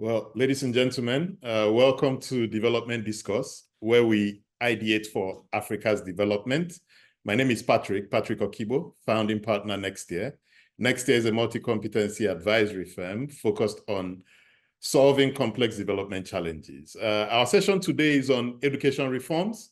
Well, ladies and gentlemen, welcome to Development Discourse, where we ideate for Africa's development. My name is Patrick Okigbo, founding partner Nextier. Nextier is a multi-competency advisory firm focused on solving complex development challenges. Our session today is on education reforms.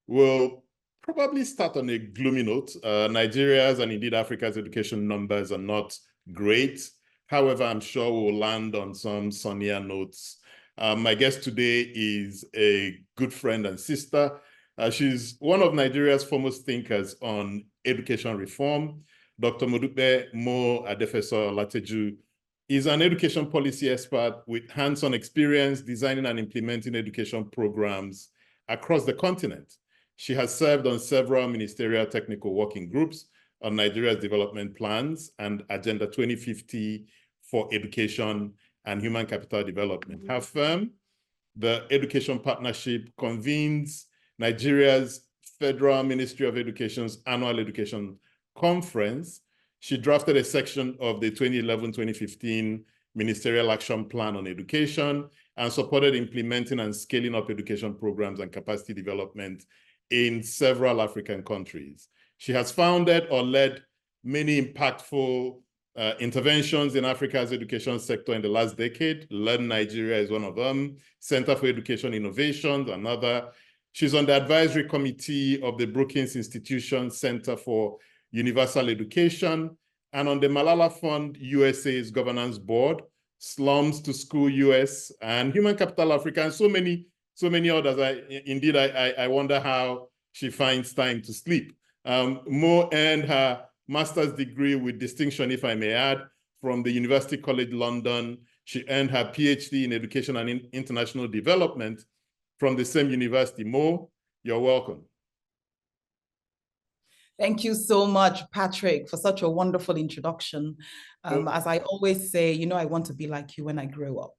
We'll probably start on a gloomy note. Nigeria's and indeed Africa's education numbers are not great. However, I'm sure we'll land on some sunnier notes. My guest today is a good friend and sister. She's one of Nigeria's foremost thinkers on education reform. Dr. Modupe Adefeso-Olateju is an education policy expert with hands-on experience designing and implementing education programs across the continent. She has served on several ministerial technical working groups on Nigeria's development plans and Agenda 2050 for education and human capital development. Her firm, the Education Partnership, convenes Nigeria's Federal Ministry of Education's annual education conference. She drafted a section of the 2011-2015 Ministerial Action Plan on Education and supported implementing and scaling up education programs and capacity development in several African countries. She has founded or led many impactful interventions in Africa's education sector in the last decade. Learn Nigeria is one of them. Center for Education Innovations, another. She's on the advisory committee of the Brookings Institution Center for Universal Education and on the Malala Fund USA's governance board, Slums to School US, and Human Capital Africa, and so many others. I wonder how she finds time to sleep. Mo earned her master's degree with distinction, if I may add, from the University College London. She earned her PhD in Education and International Development from the same university. Mo, you're welcome. Thank you so much, Patrick, for such a wonderful introduction. As I always say, I want to be like you when I grow up.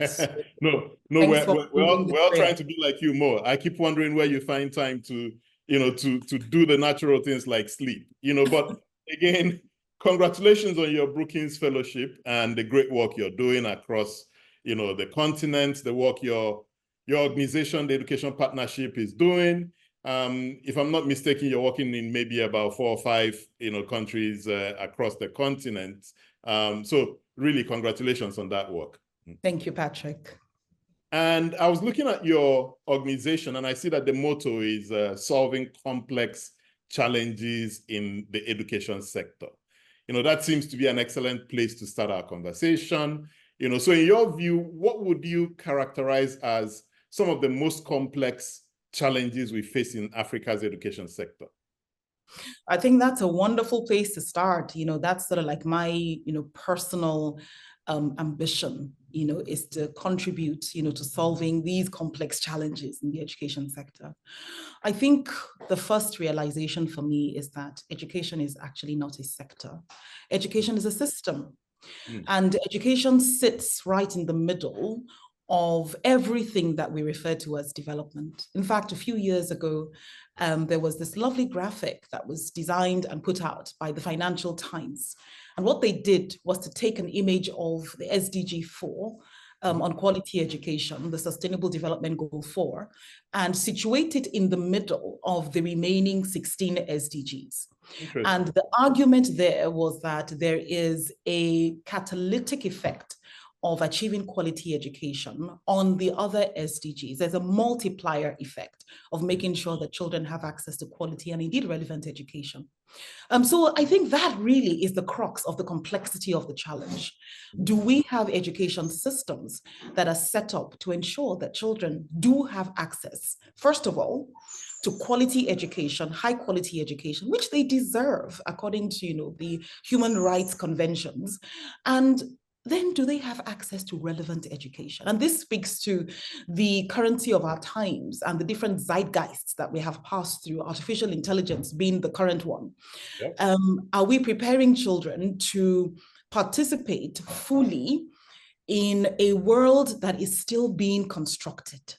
So, we're all trying to be like you, Mo. I keep wondering where you find time to do the natural things like sleep, but again, congratulations on your Brookings Fellowship and the great work you're doing across, the continent, the work your organization, the Education Partnership, is doing. If I'm not mistaken, you're working in maybe about 4 or 5, countries across the continent. So really, congratulations on that work. Thank you, Patrick. And I was looking at your organization and I see that the motto is solving complex challenges in the education sector. That seems to be an excellent place to start our conversation. So in your view, what would you characterize as some of the most complex challenges we face in Africa's education sector? I think that's a wonderful place to start. That's sort of like my, personal ambition, is to contribute, to solving these complex challenges in the education sector. I think the first realization for me is that education is actually not a sector. Education is a system. And education sits right in the middle of everything that we refer to as development. In fact, a few years ago, there was this lovely graphic that was designed and put out by the Financial Times. And what they did was to take an image of the SDG 4 on quality education, the Sustainable Development Goal 4, and situate it in the middle of the remaining 16 SDGs. And the argument there was that there is a catalytic effect of achieving quality education on the other SDGs. There's a multiplier effect of making sure that children have access to quality and indeed relevant education. So I think that really is the crux of the complexity of the challenge. Do we have education systems that are set up to ensure that children do have access, first of all, to quality education, high quality education, which they deserve according to the human rights conventions, and then do they have access to relevant education? And this speaks to the currency of our times and the different zeitgeists that we have passed through, artificial intelligence being the current one. Yep. Are we preparing children to participate fully in a world that is still being constructed?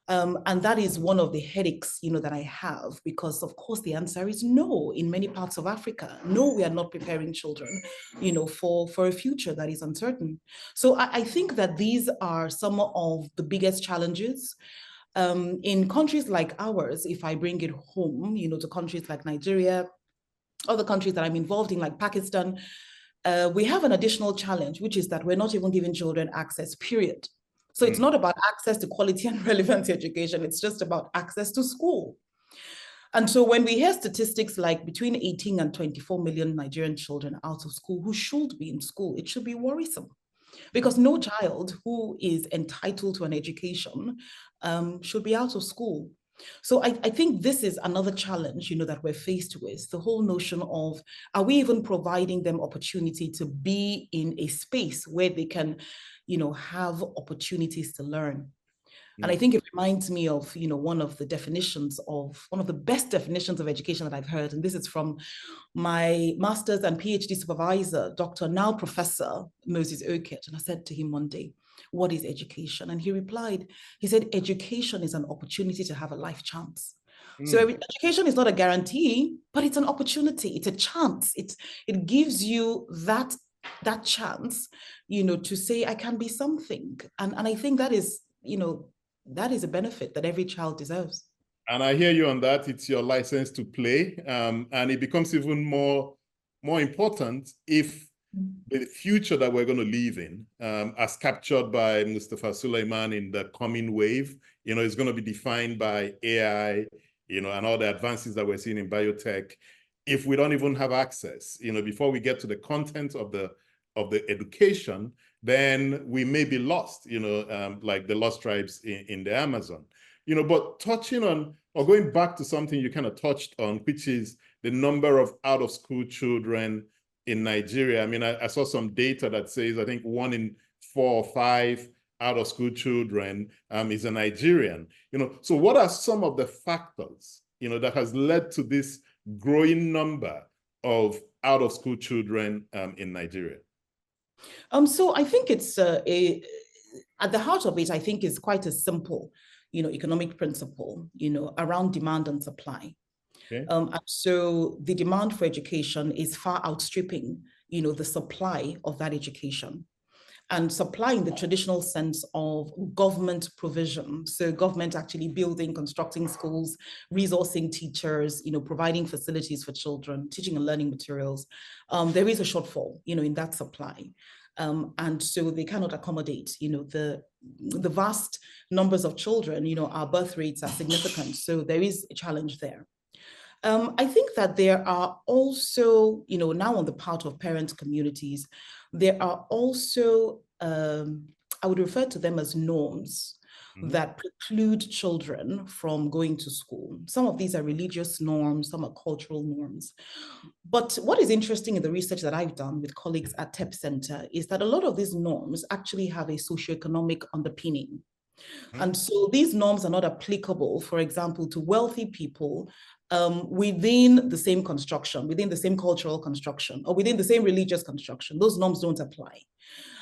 And that is one of the headaches, that I have, because of course the answer is no in many parts of Africa. No, we are not preparing children, for a future that is uncertain. So I think that these are some of the biggest challenges. In countries like ours, if I bring it home, to countries like Nigeria, other countries that I'm involved in, like Pakistan, we have an additional challenge, which is that we're not even giving children access, period. So it's not about access to quality and relevant education. It's just about access to school. And so when we hear statistics like between 18 and 24 million Nigerian children out of school who should be in school, it should be worrisome, because no child who is entitled to an education should be out of school. So I think this is another challenge, that we're faced with, the whole notion of, are we even providing them opportunity to be in a space where they can, have opportunities to learn? And I think it reminds me of, one of the best definitions of education that I've heard. And this is from my master's and PhD supervisor, Dr. now Professor Moses Okech. And I said to him one day, what is education? And he replied, he said, education is an opportunity to have a life chance. So education is not a guarantee, but it's an opportunity. It's a chance. It gives you that chance, to say, I can be something. And I think that is, that is a benefit that every child deserves. And I hear you on that. It's your license to play. And it becomes even more important if the future that we're going to live in, as captured by Mustafa Suleyman in The Coming Wave, is going to be defined by AI, and all the advances that we're seeing in biotech. If we don't even have access, before we get to the content of the education, then we may be lost, like the lost tribes in the Amazon. But touching on, or going back to something you kind of touched on, which is the number of out-of-school children in Nigeria. I mean, I saw some data that says, I think 1 in 4 or 5 out-of-school children is a Nigerian. So what are some of the factors, that has led to this growing number of out-of-school children in Nigeria? So I think it's at the heart of it, I think, is quite a simple, economic principle, around demand and supply. Okay. And so the demand for education is far outstripping, the supply of that education. And supply in the traditional sense of government provision. So government actually building, constructing schools, resourcing teachers, providing facilities for children, teaching and learning materials. There is a shortfall, in that supply. And so they cannot accommodate, the vast numbers of children, our birth rates are significant. So there is a challenge there. I think that there are also, now on the part of parent communities, there are also, I would refer to them as norms that preclude children from going to school. Some of these are religious norms, some are cultural norms. But what is interesting in the research that I've done with colleagues at TEP Center is that a lot of these norms actually have a socio-economic underpinning. And so these norms are not applicable, for example, to wealthy people within the same construction, within the same cultural construction, or within the same religious construction. Those norms don't apply.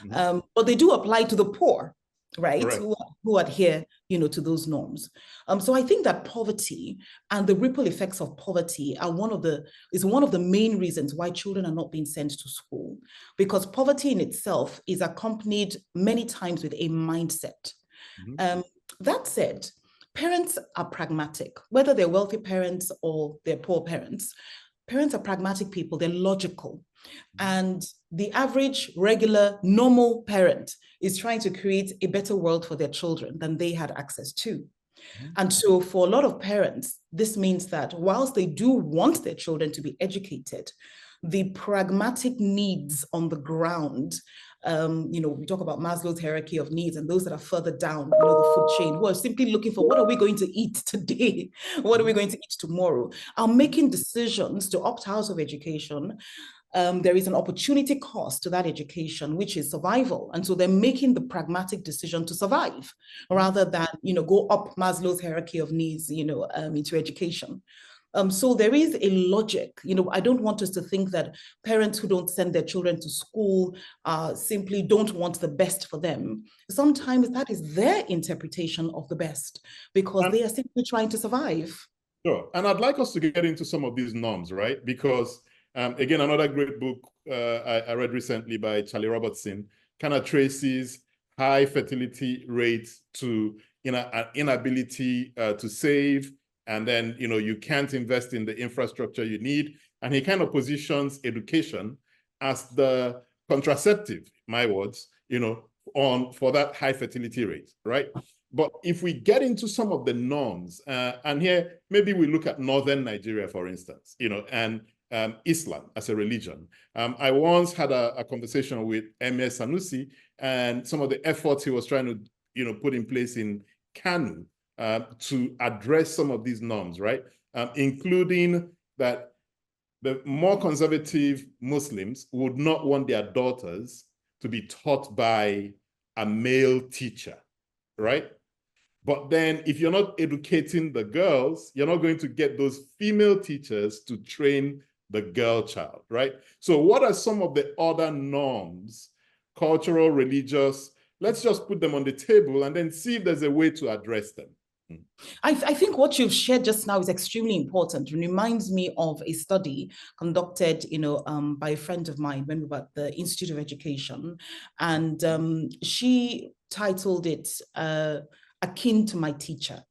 But they do apply to the poor, right? Who adhere, to those norms. So I think that poverty and the ripple effects of poverty are one of the main reasons why children are not being sent to school, because poverty in itself is accompanied many times with a mindset. That said, parents are pragmatic, whether they're wealthy parents or they're poor parents. Parents are pragmatic people, they're logical. And the average, regular, normal parent is trying to create a better world for their children than they had access to. And so for a lot of parents, this means that whilst they do want their children to be educated, the pragmatic needs on the ground, we talk about Maslow's hierarchy of needs, and those that are further down, the food chain, who are simply looking for, what are we going to eat today? What are we going to eat tomorrow? Are making decisions to opt out of education. There is an opportunity cost to that education, which is survival. And so they're making the pragmatic decision to survive rather than, go up Maslow's hierarchy of needs, into education. So there is a logic. I don't want us to think that parents who don't send their children to school simply don't want the best for them. Sometimes that is their interpretation of the best because they are simply trying to survive. Sure. And I'd like us to get into some of these norms, right? Because again, another great book I read recently by Charlie Robertson kind of traces high fertility rates to inability to save, and then you can't invest in the infrastructure you need. And he kind of positions education as the contraceptive, my words, for that high fertility rate, right? But if we get into some of the norms, and here maybe we look at northern Nigeria, for instance, and Islam as a religion. I once had a conversation with Emir Sanusi and some of the efforts he was trying to put in place in Kanu to address some of these norms, right? Including that the more conservative Muslims would not want their daughters to be taught by a male teacher, right? But then if you're not educating the girls, you're not going to get those female teachers to train the girl child, right? So what are some of the other norms, cultural, religious? Let's just put them on the table and then see if there's a way to address them. I think what you've shared just now is extremely important. It reminds me of a study conducted, by a friend of mine when we were at the Institute of Education, and she titled it Akin to My Teacher.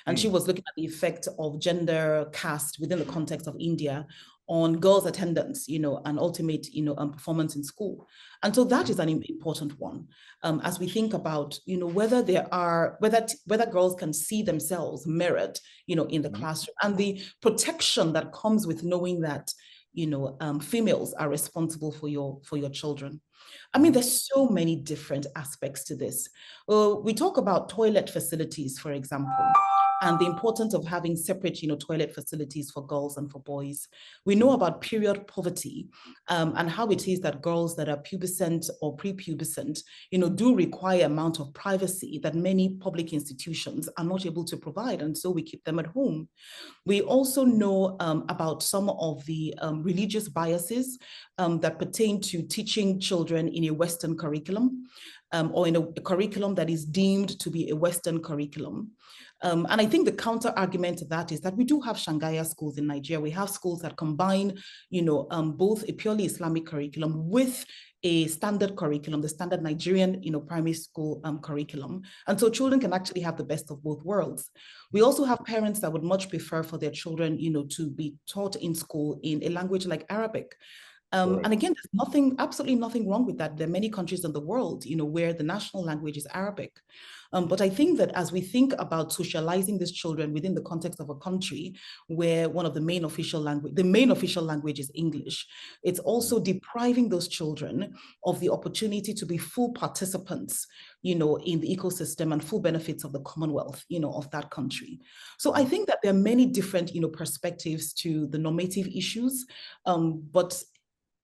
And she was looking at the effect of gender caste within the context of India on girls' attendance, and ultimate, performance in school. And so that is an important one as we think about, whether girls can see themselves mirrored, in the classroom, and the protection that comes with knowing that, females are responsible for your children. I mean, there's so many different aspects to this. We talk about toilet facilities, for example, and the importance of having separate, toilet facilities for girls and for boys. We know about period poverty and how it is that girls that are pubescent or prepubescent, do require amount of privacy that many public institutions are not able to provide, and so we keep them at home. We also know about some of the religious biases that pertain to teaching children in a Western curriculum or in a curriculum that is deemed to be a Western curriculum. And I think the counter argument to that is that we do have Shangaya schools in Nigeria. We have schools that combine, both a purely Islamic curriculum with a standard curriculum, the standard Nigerian, primary school curriculum. And so children can actually have the best of both worlds. We also have parents that would much prefer for their children, to be taught in school in a language like Arabic. And again, there's absolutely nothing wrong with that. There are many countries in the world, where the national language is Arabic. But I think that as we think about socializing these children within the context of a country where the main official language is English, it's also depriving those children of the opportunity to be full participants, in the ecosystem and full benefits of the Commonwealth, of that country. So I think that there are many different, perspectives to the normative issues, but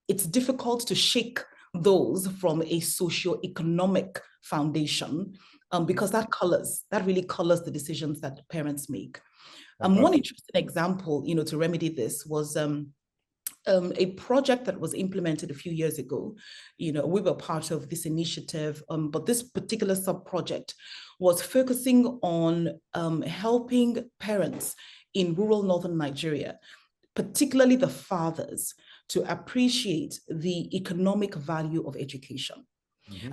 it's difficult to shake those from a socio-economic foundation because that really colors the decisions that parents make. One interesting example, to remedy this was a project that was implemented a few years ago. We were part of this initiative, but this particular sub-project was focusing on helping parents in rural northern Nigeria, particularly the fathers, to appreciate the economic value of education.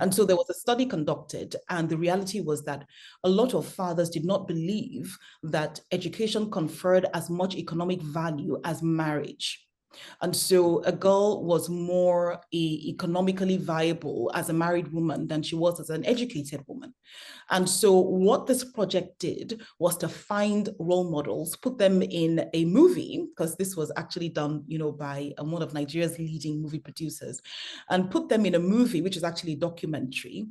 And so there was a study conducted, and the reality was that a lot of fathers did not believe that education conferred as much economic value as marriage. And so a girl was more economically viable as a married woman than she was as an educated woman. And so what this project did was to find role models, put them in a movie, because this was actually done, by one of Nigeria's leading movie producers, and put them in a movie, which is actually a documentary,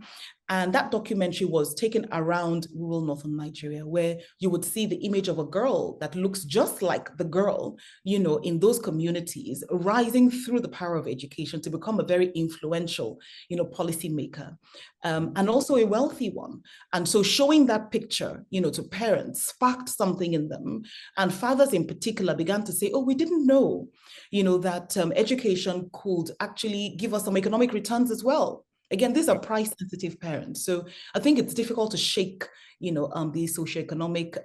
And that documentary was taken around rural northern Nigeria, where you would see the image of a girl that looks just like the girl, in those communities, rising through the power of education to become a very influential, policymaker, and also a wealthy one. And so showing that picture, to parents sparked something in them. And fathers in particular began to say, oh, we didn't know, that education could actually give us some economic returns as well. Again, these are price-sensitive parents. So I think it's difficult to shake, the socioeconomic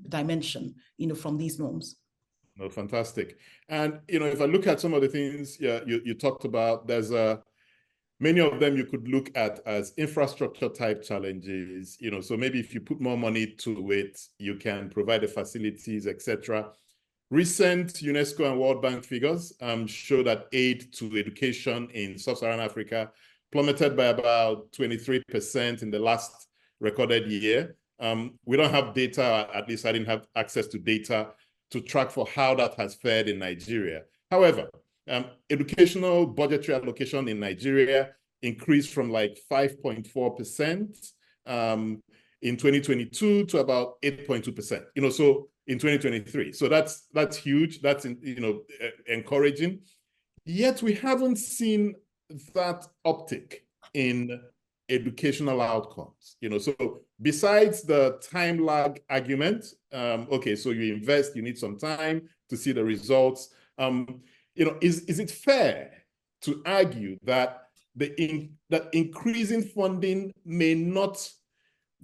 dimension, from these norms. No, fantastic. And, if I look at some of the things you talked about, there's many of them you could look at as infrastructure type challenges, so maybe if you put more money to it, you can provide the facilities, etc. Recent UNESCO and World Bank figures show that aid to education in sub-Saharan Africa plummeted by about 23% in the last recorded year. We don't have data, at least I didn't have access to data to track for how that has fared in Nigeria. However, educational budgetary allocation in Nigeria increased from like 5.4% in 2022 to about 8.2%, so in 2023. So that's huge. That's, encouraging. Yet we haven't seen that uptick in educational outcomes, so besides the time lag argument, okay, so you invest, you need some time to see the results. Is it fair to argue that that increasing funding may not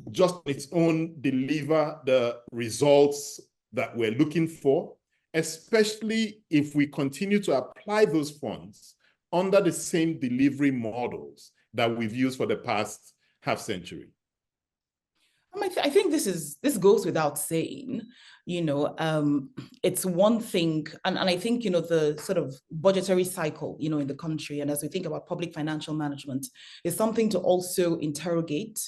just on its own deliver the results that we're looking for, especially if we continue to apply those funds under the same delivery models that we've used for the past half century? I think this goes without saying, it's one thing, and I think, the sort of budgetary cycle, in the country, and as we think about public financial management, is something to also interrogate.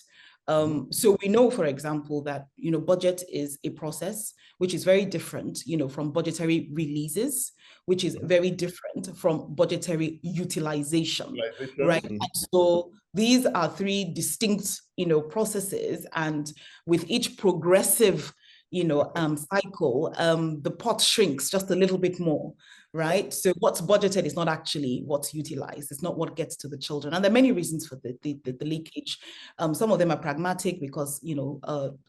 So we know, for example, that, budget is a process which is very different, from budgetary releases, which is very different from budgetary utilization, right? And so these are three distinct, processes, and with each progressive, cycle, the pot shrinks just a little bit more, right? So what's budgeted is not actually what's utilized. It's not what gets to the children. And there are many reasons for the leakage. Some of them are pragmatic because,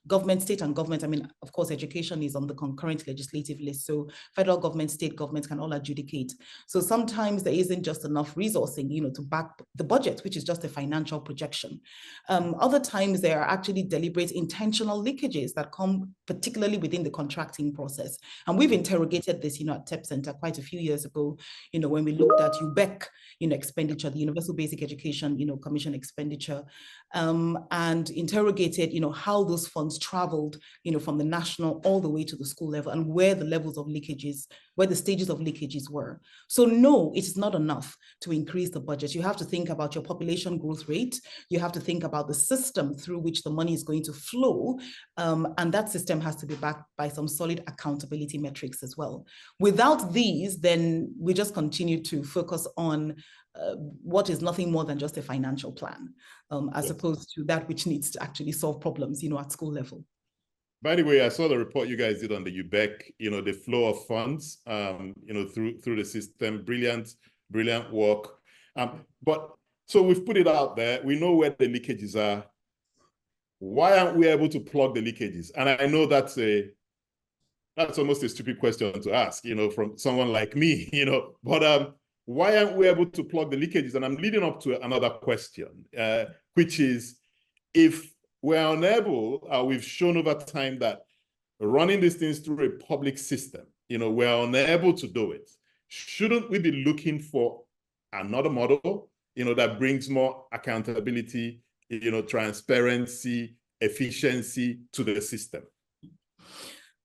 government, state and government, of course, education is on the concurrent legislative list. So federal government, state governments can all adjudicate. So sometimes there isn't just enough resourcing, to back the budget, which is just a financial projection. Other times there are actually deliberate intentional leakages that come particularly within the contracting process. And we've interrogated this, at TEP Center quite a few years ago, when we looked at UBEC, expenditure, the Universal Basic Education, Commission expenditure, and interrogated, how those funds traveled, from the national all the way to the school level, and where the levels of leakages, where the stages of leakages were. So no, it is not enough to increase the budget. You have to think about your population growth rate. You have to think about the system through which the money is going to flow. And that system has to be backed by some solid accountability metrics as well. Without these, then we just continue to focus on what is nothing more than just a financial plan, as opposed to that which needs to actually solve problems, at school level. By the way, I saw the report you guys did on the UBEC, the flow of funds, through the system. Brilliant work. But so we've put it out there. We know where the leakages are. Why aren't we able to plug the leakages? And I know that's almost a stupid question to ask, from someone like me, but why aren't we able to plug the leakages? And I'm leading up to another question, which is, if we're unable, we've shown over time that running these things through a public system, we're unable to do it. Shouldn't we be looking for another model, that brings more accountability, transparency, efficiency to the system?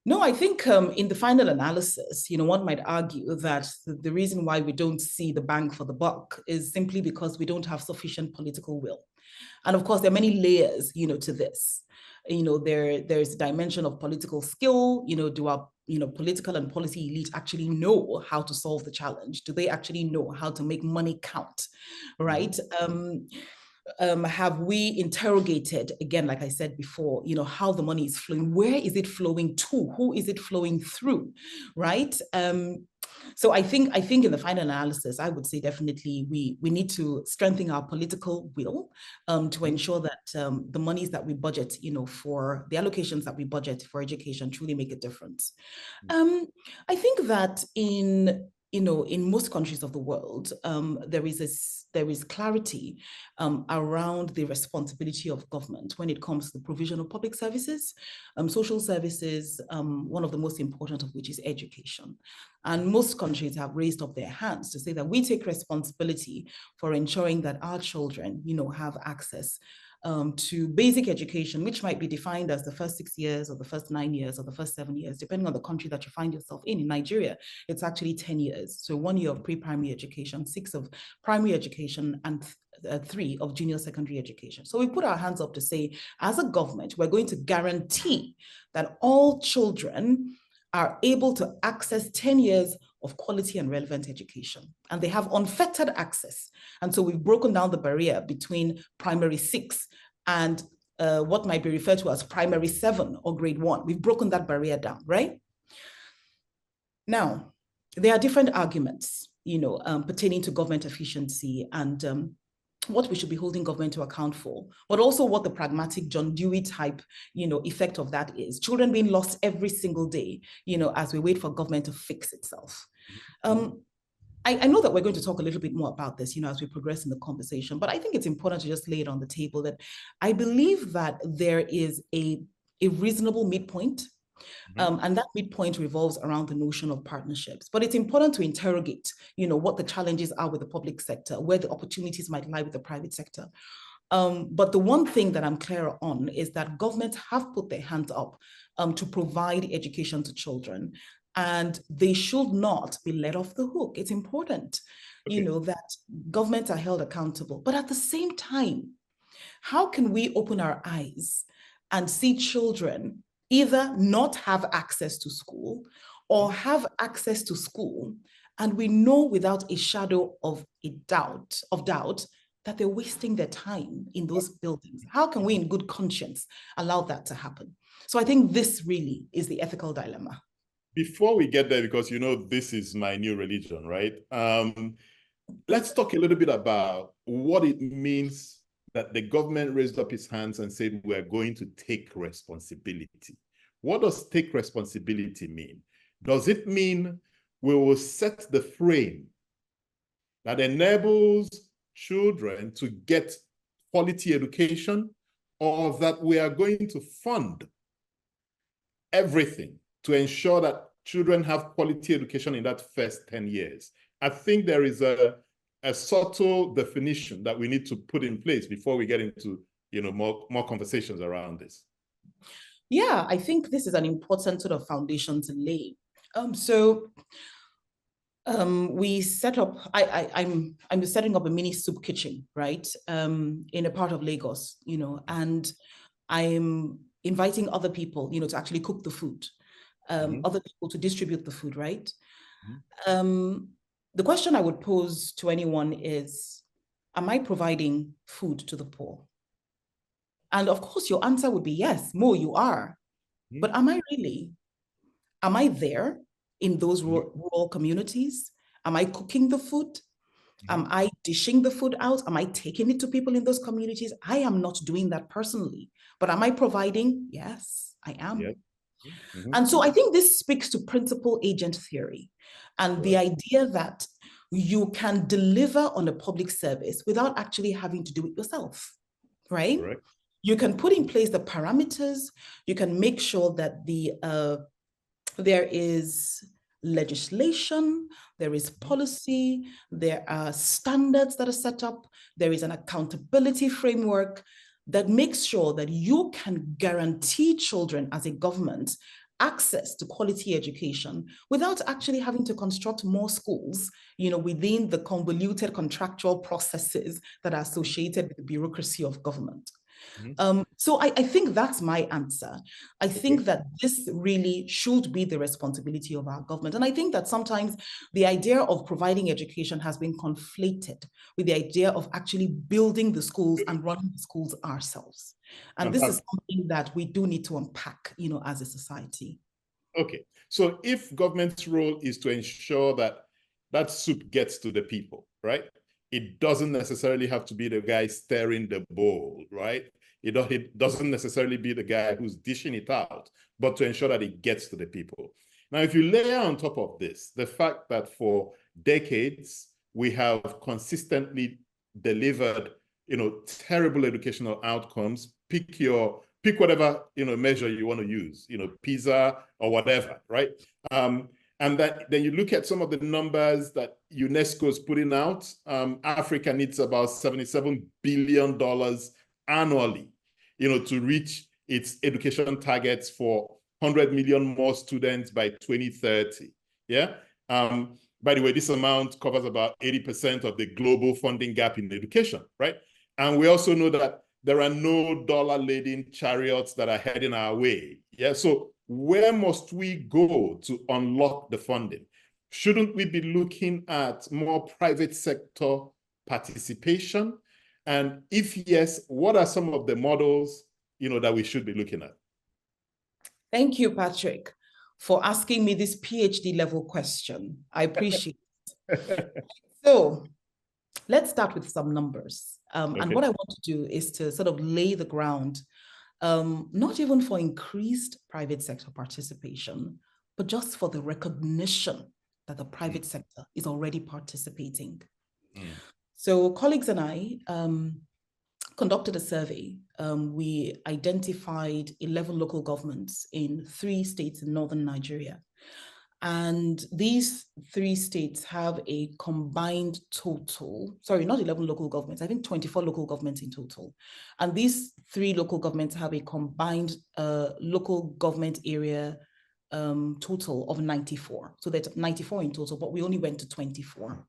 No, I think in the final analysis, one might argue that the reason why we don't see the bang for the buck is simply because we don't have sufficient political will. And of course, there are many layers, to this. There's a dimension of political skill. Do our political and policy elite actually know how to solve the challenge? Do they actually know how to make money count, right? have we interrogated, again, like I said before, how the money is flowing? Where is it flowing to? Who is it flowing through, right? So I think in the final analysis, I would say definitely we need to strengthen our political will to ensure that the monies that we budget, for the allocations that we budget for education truly make a difference. I think that in most countries of the world, there is clarity around the responsibility of government when it comes to the provision of public services, social services, one of the most important of which is education. And most countries have raised up their hands to say that we take responsibility for ensuring that our children, have access to basic education, which might be defined as the first 6 years or the first 9 years or the first 7 years, depending on the country that you find yourself in. In Nigeria, it's actually 10 years. So 1 year of pre-primary education, 6 of primary education, and 3 of junior secondary education. So we put our hands up to say, as a government, we're going to guarantee that all children are able to access 10 years of quality and relevant education, and they have unfettered access. And so we've broken down the barrier between primary 6 and what might be referred to as primary 7 or grade 1. We've broken that barrier down, right? Now, there are different arguments, pertaining to government efficiency and what we should be holding government to account for, but also what the pragmatic John Dewey type, effect of that is. Children being lost every single day, as we wait for government to fix itself. I know that we're going to talk a little bit more about this, as we progress in the conversation, but I think it's important to just lay it on the table that I believe that there is a reasonable midpoint. And that midpoint revolves around the notion of partnerships. But it's important to interrogate, what the challenges are with the public sector, where the opportunities might lie with the private sector. But the one thing that I'm clear on is that governments have put their hands up to provide education to children, and they should not be let off the hook. It's important, that governments are held accountable. But at the same time, how can we open our eyes and see children either not have access to school or have access to school, and we know without a shadow of doubt that they're wasting their time in those buildings? How can we in good conscience allow that to happen? So I think this really is the ethical dilemma. Before we get there, because this is my new religion, right? Let's talk a little bit about what it means that the government raised up its hands and said, we're going to take responsibility. What does take responsibility mean? Does it mean we will set the frame that enables children to get quality education, or that we are going to fund everything to ensure that children have quality education in that first 10 years? I think there is a subtle definition that we need to put in place before we get into more conversations around this. Yeah, I think this is an important sort of foundation to lay. We set up, I'm setting up a mini soup kitchen, right? In a part of Lagos, and I'm inviting other people, to actually cook the food, other people to distribute the food, right? The question I would pose to anyone is, am I providing food to the poor? And of course, your answer would be yes, Mo, you are. But am I really? Am I there in those rural communities? Am I cooking the food? Am I dishing the food out? Am I taking it to people in those communities? I am not doing that personally. But am I providing? Yes, I am. Yeah. And so I think this speaks to principal agent theory and the idea that you can deliver on a public service without actually having to do it yourself, right? Correct. You can put in place the parameters. You can make sure that there is legislation, there is policy, there are standards that are set up, there is an accountability framework that makes sure that you can guarantee children as a government access to quality education without actually having to construct more schools, within the convoluted contractual processes that are associated with the bureaucracy of government. So I think that's my answer. I think that this really should be the responsibility of our government. And I think that sometimes the idea of providing education has been conflated with the idea of actually building the schools and running the schools ourselves. And this is something that we do need to unpack, as a society. Okay, so if government's role is to ensure that that soup gets to the people, right? It doesn't necessarily have to be the guy stirring the bowl, right? It doesn't necessarily be the guy who's dishing it out, but to ensure that it gets to the people. Now, if you layer on top of this, the fact that for decades, we have consistently delivered, terrible educational outcomes, pick whatever, measure you want to use, PISA or whatever, right? And then you look at some of the numbers that UNESCO is putting out. Africa needs about $77 billion annually, to reach its education targets for 100 million more students by 2030. Yeah. By the way, this amount covers about 80% of the global funding gap in education, right? And we also know that there are no dollar-laden chariots that are heading our way. Yeah. So where must we go to unlock the funding? Shouldn't we be looking at more private sector participation? And if yes, what are some of the models, that we should be looking at? Thank you, Patrick, for asking me this PhD level question. I appreciate it. So let's start with some numbers. And what I want to do is to sort of lay the ground, not even for increased private sector participation, but just for the recognition that the private sector is already participating. So colleagues and I conducted a survey. We identified 11 local governments in 3 states in northern Nigeria. And these 3 states have a combined total, sorry, not 11 local governments, I think 24 local governments in total. And these 3 local governments have a combined local government area total of 94. So that's 94 in total, but we only went to 24.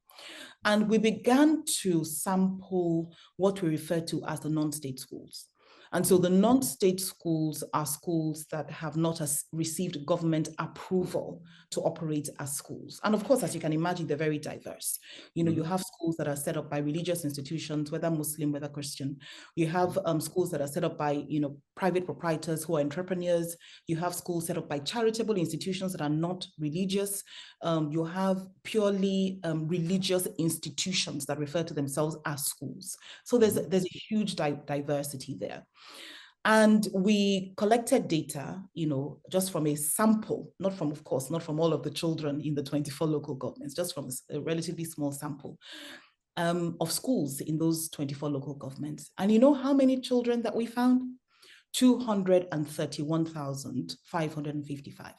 And we began to sample what we refer to as the non-state schools. And so the non-state schools are schools that have not received government approval to operate as schools. And of course, as you can imagine, they're very diverse. You have schools that are set up by religious institutions, whether Muslim, whether Christian. You have schools that are set up by, private proprietors who are entrepreneurs. You have schools set up by charitable institutions that are not religious. You have purely religious institutions that refer to themselves as schools. So there's a huge diversity there. And we collected data, just from a sample, not from all of the children in the 24 local governments, just from a relatively small sample of schools in those 24 local governments. And you know how many children that we found? 231,555.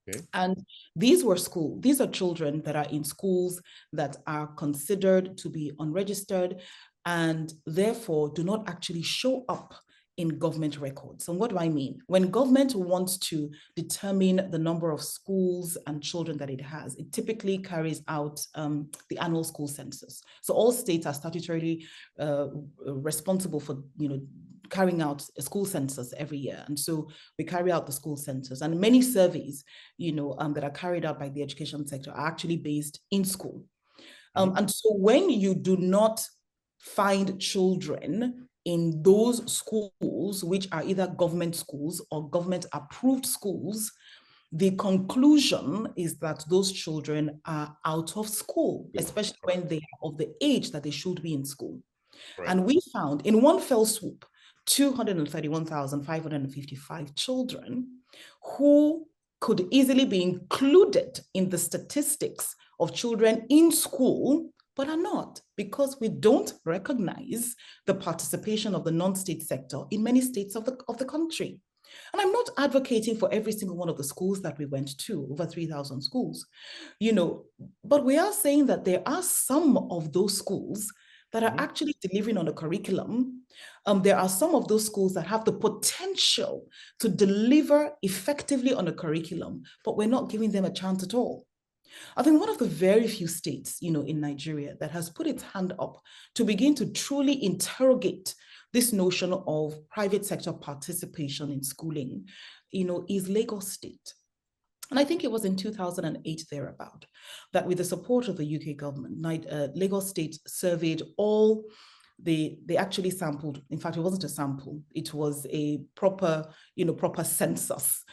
Okay. And these are children that are in schools that are considered to be unregistered and therefore do not actually show up in government records. And what do I mean? When government wants to determine the number of schools and children that it has, it typically carries out the annual school census. So all states are statutorily responsible for, carrying out a school census every year. And so we carry out the school census, and many surveys, that are carried out by the education sector are actually based in school. And so when you do not find children in those schools, which are either government schools or government approved schools, the conclusion is that those children are out of school, especially when they are of the age that they should be in school. Right. And we found in one fell swoop, 231,555 children who could easily be included in the statistics of children in school, but are not, because we don't recognize the participation of the non-state sector in many states of the country. And I'm not advocating for every single one of the schools that we went to, over 3,000 schools, but we are saying that there are some of those schools that are actually delivering on a curriculum. There are some of those schools that have the potential to deliver effectively on a curriculum, but we're not giving them a chance at all. I think one of the very few states, in Nigeria that has put its hand up to begin to truly interrogate this notion of private sector participation in schooling, is Lagos State. And I think it was in 2008 thereabout that, with the support of the UK government, Lagos State surveyed all. They actually sampled. In fact, it wasn't a sample. It was a proper census,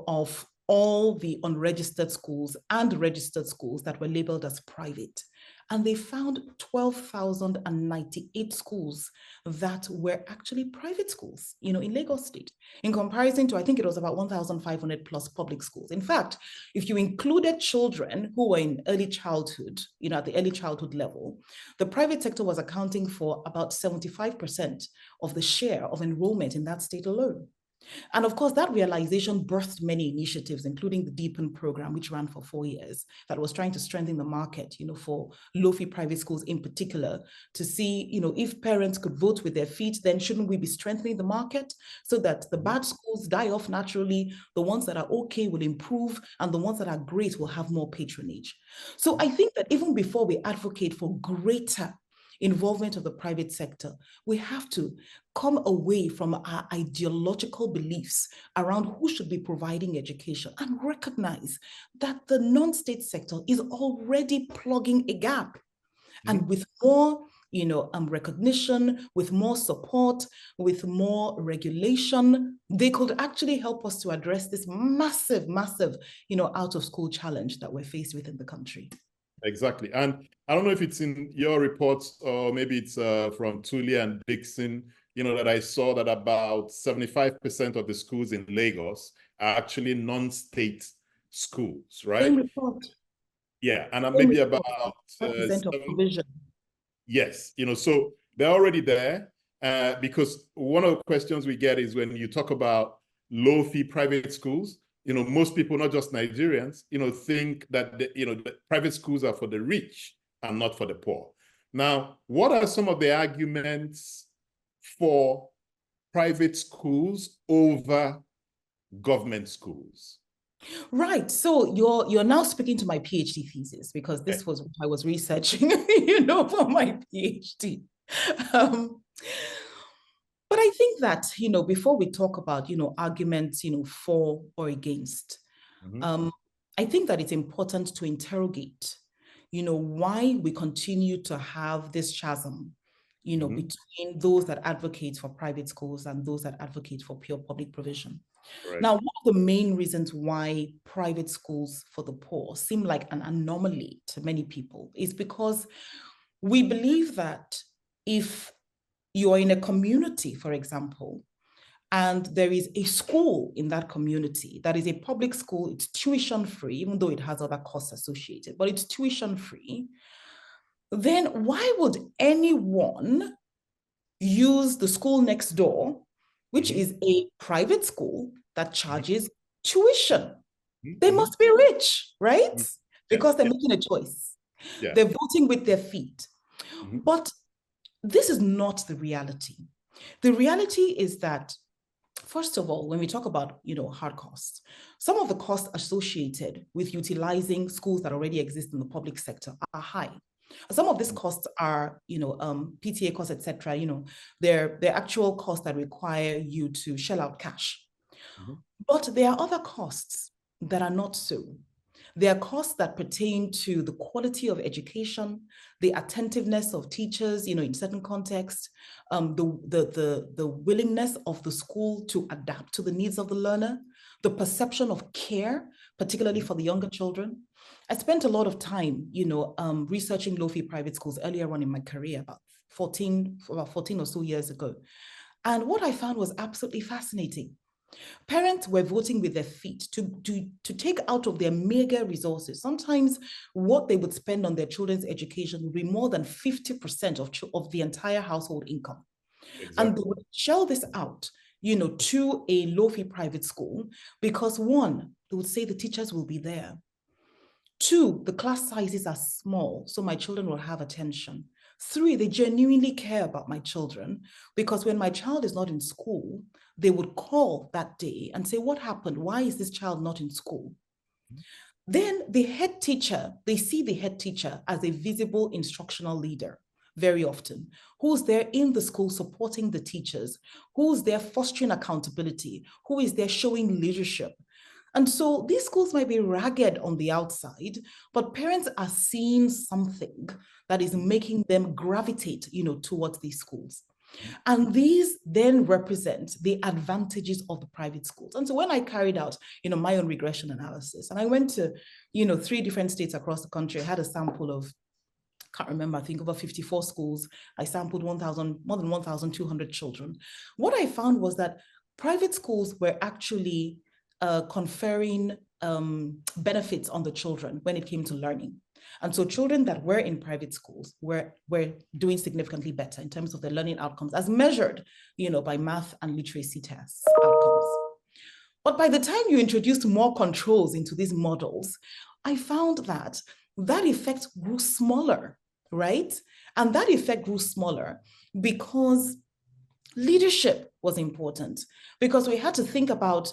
of all the unregistered schools and registered schools that were labeled as private. And they found 12,098 schools that were actually private schools, in Lagos State, in comparison to, I think it was about 1,500 plus public schools. In fact, if you included children who were in early childhood, at the early childhood level, the private sector was accounting for about 75% of the share of enrollment in that state alone. And of course, that realization birthed many initiatives, including the Deepen program, which ran for 4 years, that was trying to strengthen the market, for low-fee private schools in particular, to see, if parents could vote with their feet, then shouldn't we be strengthening the market so that the bad schools die off naturally, the ones that are okay will improve, and the ones that are great will have more patronage. So I think that even before we advocate for greater involvement of the private sector, we have to come away from our ideological beliefs around who should be providing education and recognize that the non-state sector is already plugging a gap. And with more recognition, with more support, with more regulation, they could actually help us to address this massive, out of school challenge that we're faced with in the country. Exactly. And I don't know if it's in your reports or maybe it's from Tully and Dixon, that I saw that about 75% of the schools in Lagos are actually non-state schools, right? Same report. Yeah, and maybe about 5% of provision. Yes, so they're already there because one of the questions we get is when you talk about low-fee private schools, most people, not just Nigerians, think that the private schools are for the rich and not for the poor. Now, what are some of the arguments for private schools over government schools? Right. So you're now speaking to my PhD thesis, because this was what I was researching, for my PhD. But I think that, before we talk about, arguments, for or against, I think that it's important to interrogate, why we continue to have this chasm, between those that advocate for private schools and those that advocate for pure public provision. Right. Now, one of the main reasons why private schools for the poor seem like an anomaly to many people is because we believe that if you're in a community, for example, and there is a school in that community that is a public school, it's tuition free, even though it has other costs associated, but it's tuition free, then why would anyone use the school next door, which is a private school that charges tuition? They must be rich, right? Because they're making a choice. Yeah. They're voting with their feet. But this is not the reality. The reality is that, first of all, when we talk about, hard costs, some of the costs associated with utilizing schools that already exist in the public sector are high. Some of these costs are, PTA costs, etc. They're actual costs that require you to shell out cash. But there are other costs that are not so. There are costs that pertain to the quality of education, the attentiveness of teachers, in certain contexts, the willingness of the school to adapt to the needs of the learner, the perception of care, particularly for the younger children. I spent a lot of time, researching low-fee private schools earlier on in my career, about 14 or so years ago. And what I found was absolutely fascinating. Parents were voting with their feet to take out of their meager resources. Sometimes what they would spend on their children's education would be more than 50% of the entire household income. Exactly. And they would shell this out, to a low-fee private school because, one, they would say the teachers will be there. Two, the class sizes are small, so my children will have attention. Three, they genuinely care about my children because when my child is not in school, they would call that day and say, what happened? Why is this child not in school? Then the head teacher, they see the head teacher as a visible instructional leader very often, who's there in the school supporting the teachers, who's there fostering accountability, who is there showing leadership. And so these schools might be ragged on the outside, but parents are seeing something that is making them gravitate, towards these schools. And these then represent the advantages of the private schools. And so when I carried out, my own regression analysis, and I went to, 3 different states across the country, I had a sample of, can't remember, I think over 54 schools. I sampled more than 1,200 children. What I found was that private schools were actually conferring benefits on the children when it came to learning. And so children that were in private schools were doing significantly better in terms of their learning outcomes as measured, by math and literacy tests outcomes. But by the time you introduced more controls into these models, I found that effect grew smaller, right? And that effect grew smaller because leadership was important, because we had to think about,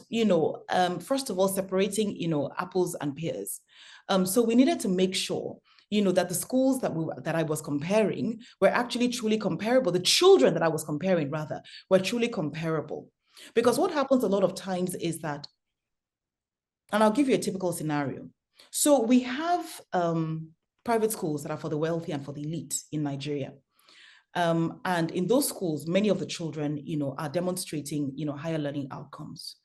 first of all, separating, apples and pears. So we needed to make sure, that the schools that I was comparing were actually truly comparable. The children that I was comparing, rather, were truly comparable. Because what happens a lot of times is that, and I'll give you a typical scenario. So we have private schools that are for the wealthy and for the elite in Nigeria. And in those schools, many of the children, are demonstrating, higher learning outcomes.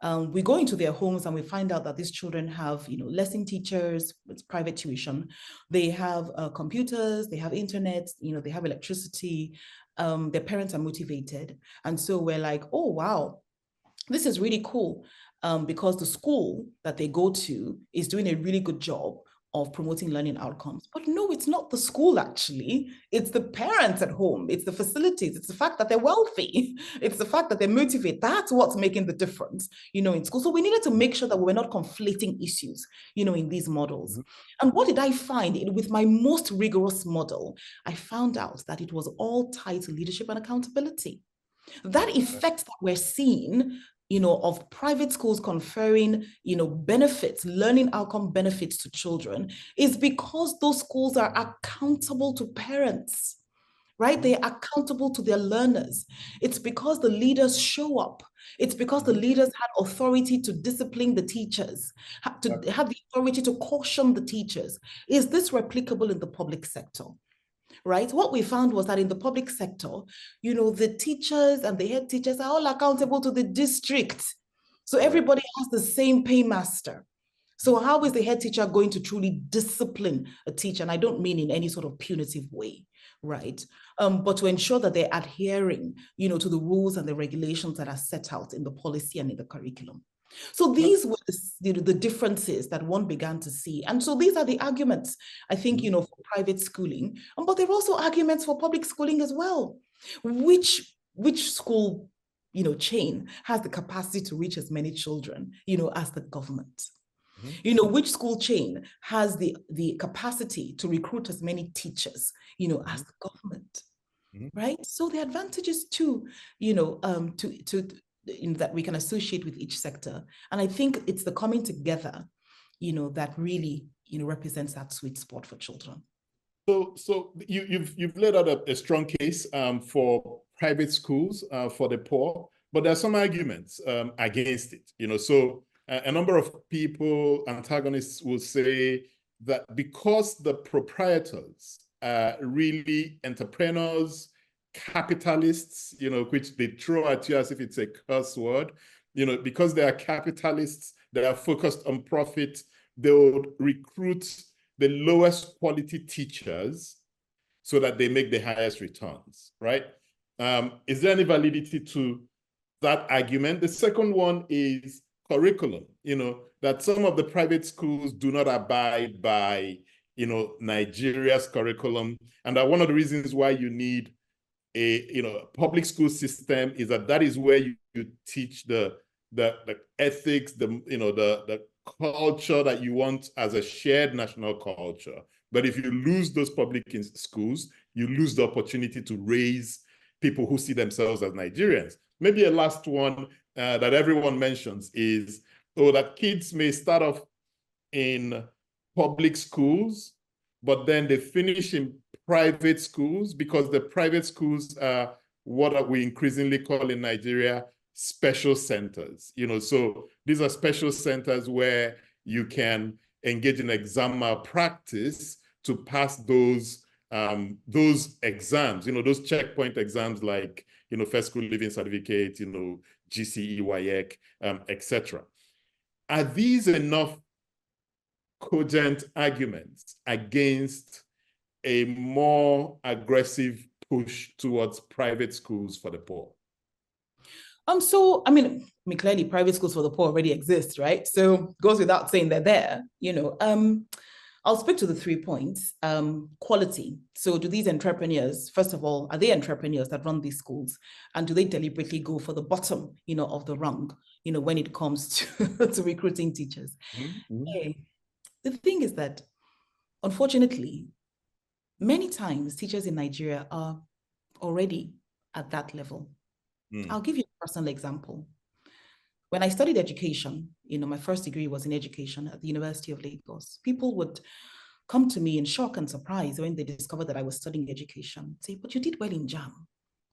We go into their homes and we find out that these children have, lesson teachers, it's private tuition. They have computers, they have internet, they have electricity. Their parents are motivated. And so we're like, oh, wow, this is really cool, because the school that they go to is doing a really good job of promoting learning outcomes. But no, it's not the school, actually. It's the parents at home. It's the facilities. It's the fact that they're wealthy. It's the fact that they're motivated. That's what's making the difference, in school. So we needed to make sure that we were not conflating issues, in these models. And what did I find? With my most rigorous model, I found out that it was all tied to leadership and accountability. That effect that we're seeing, of private schools conferring, benefits, learning outcome benefits to children, is because those schools are accountable to parents, right? They are accountable to their learners. It's because the leaders show up. It's because the leaders had authority to discipline the teachers, have the authority to caution the teachers. Is this replicable in the public sector? Right? What we found was that in the public sector, the teachers and the head teachers are all accountable to the district. So everybody has the same paymaster. So how is the head teacher going to truly discipline a teacher? And I don't mean in any sort of punitive way, right? But to ensure that they're adhering, to the rules and the regulations that are set out in the policy and in the curriculum. So these were the differences that one began to see. And so these are the arguments, I think, for private schooling, but there are also arguments for public schooling as well. Which school, chain has the capacity to reach as many children, as the government? Which school chain has the capacity to recruit as many teachers, as the government, right? So the advantages too, that we can associate with each sector. And I think it's the coming together, that really, represents that sweet spot for children. So you've laid out a strong case for private schools for the poor, but there are some arguments against it. So a number of people, antagonists, will say that because the proprietors are really entrepreneurs, capitalists, which they throw at you as if it's a curse word, because they are capitalists, they are focused on profit, they would recruit the lowest quality teachers so that they make the highest returns, right? Is there any validity to that argument? The second one is curriculum, that some of the private schools do not abide by, Nigeria's curriculum. And that one of the reasons why you need a public school system is that is where you teach the ethics, the culture that you want as a shared national culture. But if you lose those public schools, you lose the opportunity to raise people who see themselves as Nigerians. Maybe a last one that everyone mentions is, that kids may start off in public schools, but then they finish in private schools, because the private schools are what we increasingly call in Nigeria special centers. So these are special centers where you can engage in exam malpractice to pass those exams, those checkpoint exams like, first school living certificate, GCE, WAEC, etc. Are these enough cogent arguments against a more aggressive push towards private schools for the poor? So, clearly private schools for the poor already exist, right? So it goes without saying they're there, I'll speak to the 3 points. Quality. So do these entrepreneurs, first of all, are they entrepreneurs that run these schools? And do they deliberately go for the bottom, of the rung, when it comes to, to recruiting teachers? Mm-hmm. Okay. The thing is that, unfortunately, many times teachers in Nigeria are already at that level. I'll give you a personal example. When I studied education, my first degree was in education at the University of Lagos. People would come to me in shock and surprise when they discovered that I was studying education. Say, but you did well in JAM.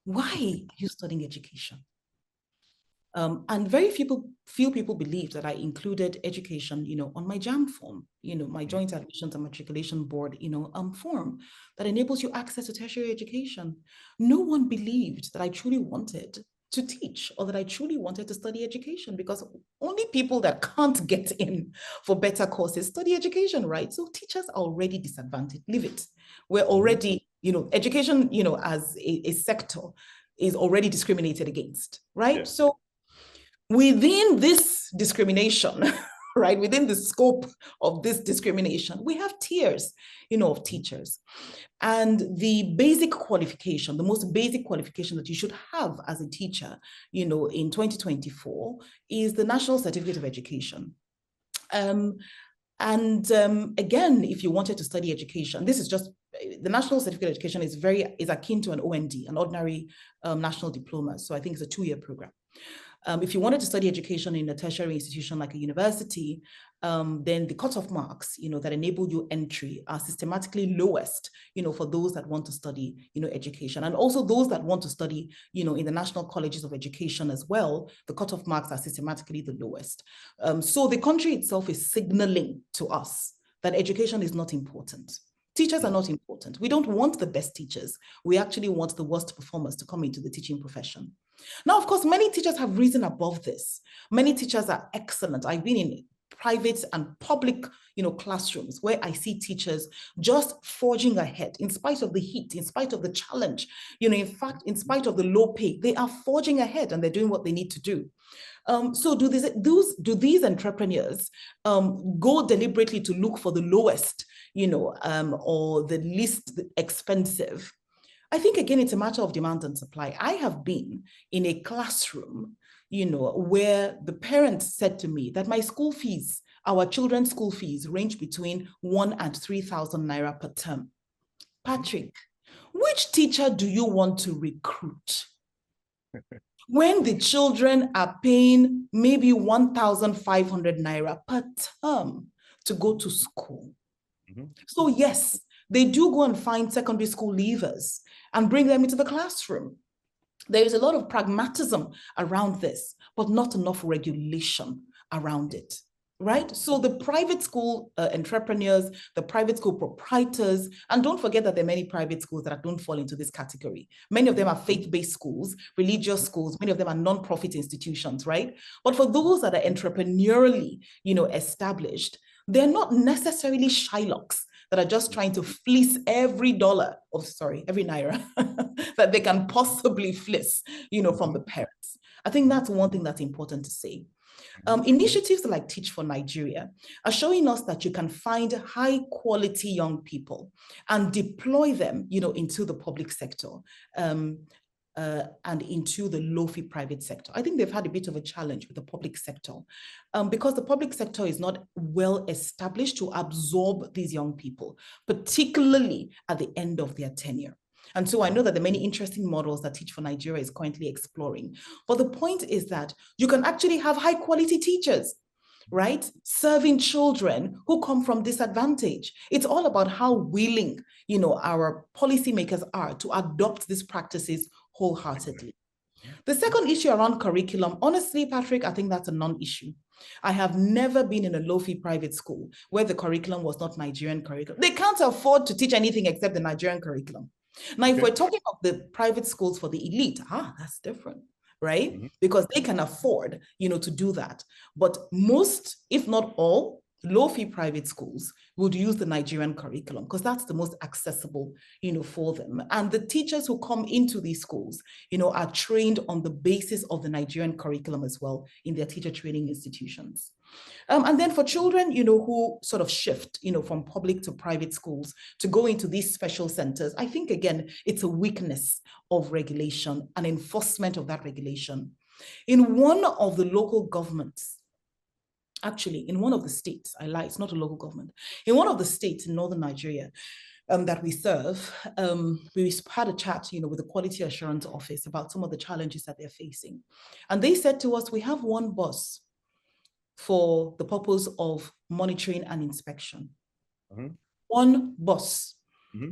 Why are you studying education? And very few people believed that I included education, on my JAM form, my Joint Admissions and Matriculation Board, form that enables you access to tertiary education. No one believed that I truly wanted to teach or that I truly wanted to study education, because only people that can't get in for better courses study education, right? So teachers are already disadvantaged. Leave it. We're already, education, as a sector is already discriminated against, right? Yeah. So within this discrimination, right, within the scope of this discrimination, we have tiers, of teachers. And the basic qualification, the most basic qualification that you should have as a teacher, in 2024 is the National Certificate of Education. Again, if you wanted to study education, this is just, the National Certificate of Education is akin to an OND, an ordinary national diploma. So I think it's a 2-year program. If you wanted to study education in a tertiary institution like a university, then the cutoff marks, that enable you entry are systematically lowest, for those that want to study, education. And also those that want to study, in the national colleges of education as well, the cutoff marks are systematically the lowest. So the country itself is signaling to us that education is not important. Teachers are not important. We don't want the best teachers. We actually want the worst performers to come into the teaching profession. Now, of course, many teachers have risen above this. Many teachers are excellent. I've been in private and public, classrooms where I see teachers just forging ahead in spite of the heat, in spite of the challenge, in fact, in spite of the low pay, they are forging ahead and they're doing what they need to do. So do these entrepreneurs go deliberately to look for the lowest, or the least expensive? I think, again, it's a matter of demand and supply. I have been in a classroom, where the parents said to me that my school fees, our children's school fees, range between 1,000 and 3,000 naira per term. Patrick, which teacher do you want to recruit when the children are paying maybe 1,500 naira per term to go to school? Mm-hmm. So yes, they do go and find secondary school leavers and bring them into the classroom. There is a lot of pragmatism around this, but not enough regulation around it, right? So the private school entrepreneurs, the private school proprietors, and don't forget that there are many private schools that don't fall into this category. Many of them are faith-based schools, religious schools, many of them are non-profit institutions, right? But for those that are entrepreneurially, established, they're not necessarily Shylocks that are just trying to fleece every naira that they can possibly fleece, from the parents. I think that's one thing that's important to say. Initiatives like Teach for Nigeria are showing us that you can find high quality young people and deploy them, into the public sector. And into the low-fee private sector. I think they've had a bit of a challenge with the public sector because the public sector is not well established to absorb these young people, particularly at the end of their tenure. And so I know that there are many interesting models that Teach for Nigeria is currently exploring. But the point is that you can actually have high-quality teachers. right? Serving children who come from disadvantage. It's all about how willing, our policymakers are to adopt these practices wholeheartedly. The second issue around curriculum, honestly, Patrick, I think that's a non-issue. I have never been in a low-fee private school where the curriculum was not Nigerian curriculum. They can't afford to teach anything except the Nigerian curriculum. Now, if we're talking of the private schools for the elite, that's different, right? Because they can afford, to do that. But most, if not all, low-fee private schools would use the Nigerian curriculum because that's the most accessible, for them. And the teachers who come into these schools, are trained on the basis of the Nigerian curriculum as well in their teacher training institutions. And then for children, who sort of shift, from public to private schools to go into these special centers, I think, again, it's a weakness of regulation and enforcement of that regulation. In one of the local governments, actually, in one of the states, I lie, it's not a local government, in one of the states in northern Nigeria that we serve, we had a chat, with the Quality Assurance Office about some of the challenges that they're facing. And they said to us, we have one bus for the purpose of monitoring and inspection. One bus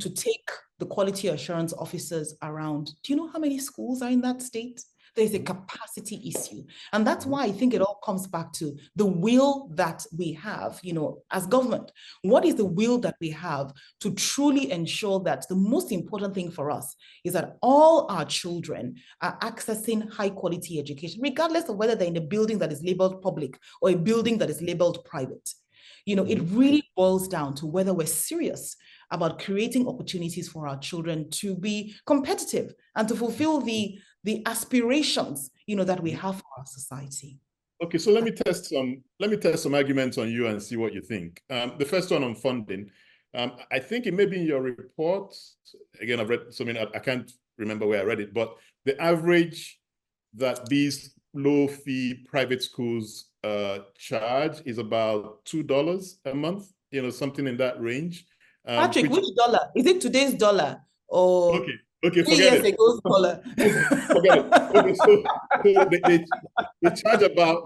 to take the quality assurance officers around. Do you know how many schools are in that state? There's a capacity issue. And that's why I think it all comes back to the will that we have, as government. What is the will that we have to truly ensure that the most important thing for us is that all our children are accessing high quality education, regardless of whether they're in a building that is labeled public or a building that is labeled private. It really boils down to whether we're serious about creating opportunities for our children to be competitive and to fulfill the aspirations, that we have for our society. Okay, so let me test some arguments on you and see what you think. The first one on funding. I think it may be in your report. Again, I've read something, I can't remember where I read it, but the average that these low-fee private schools charge is about $2 a month, something in that range. Patrick, which dollar? Is it today's dollar or okay, 3 years ago's dollar? Forget it. Okay, so they charge about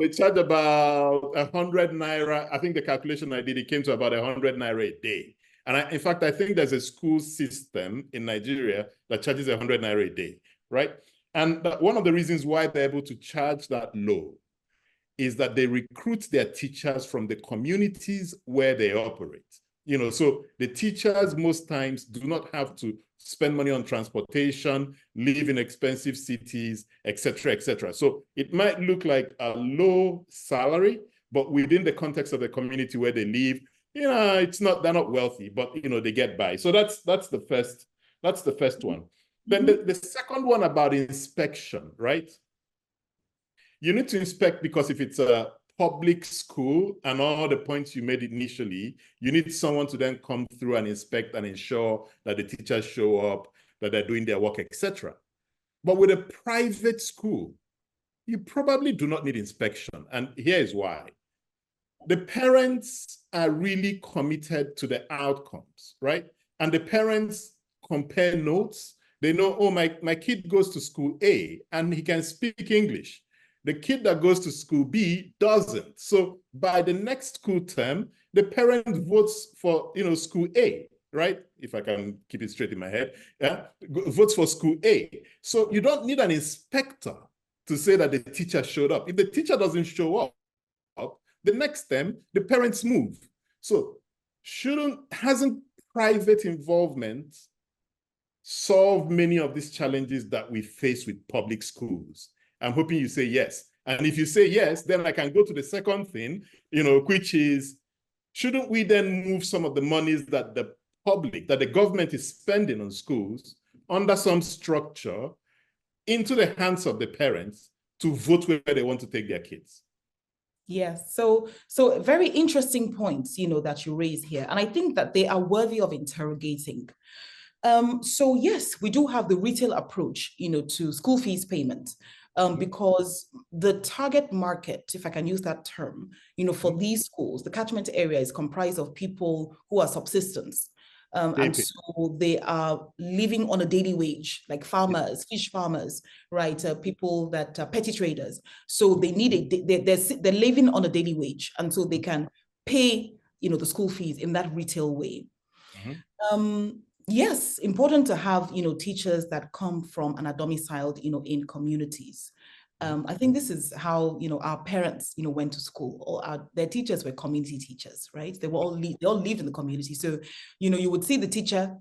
100 naira. I think the calculation I did, it came to about 100 naira a day. And in fact, I think there's a school system in Nigeria that charges 100 naira a day, right? And one of the reasons why they're able to charge that low is that they recruit their teachers from the communities where they operate. So the teachers most times do not have to spend money on transportation, live in expensive cities, et cetera, et cetera. So it might look like a low salary, but within the context of the community where they live, they're not wealthy, but they get by. So that's the first one. Then the second one about inspection, right? You need to inspect because if it's a public school and all the points you made initially, you need someone to then come through and inspect and ensure that the teachers show up, that they're doing their work, etc. But with a private school, you probably do not need inspection. And here is why. The parents are really committed to the outcomes, right? And the parents compare notes. They know, oh, my kid goes to school A and he can speak English. The kid that goes to school B doesn't. So by the next school term, the parent votes for, school A, right? If I can keep it straight in my head, votes for school A. So you don't need an inspector to say that the teacher showed up. If the teacher doesn't show up, the next term, the parents move. So hasn't private involvement solved many of these challenges that we face with public schools? I'm hoping you say yes. And if you say yes, then I can go to the second thing, which is, shouldn't we then move some of the monies that the government is spending on schools under some structure into the hands of the parents to vote where they want to take their kids? Yes, so very interesting points, that you raise here. And I think that they are worthy of interrogating. So yes, we do have the retail approach, to school fees payment. Because the target market, if I can use that term, for these schools, the catchment area is comprised of people who are subsistence. And so they are living on a daily wage, like farmers, fish farmers, right? People that are petty traders. So they need they're living on a daily wage, and so they can pay, the school fees in that retail way. Yes, important to have, teachers that come from and are domiciled, in communities. I think this is how, our parents, went to school, or their teachers were community teachers, right? They all lived in the community. So, you would see the teacher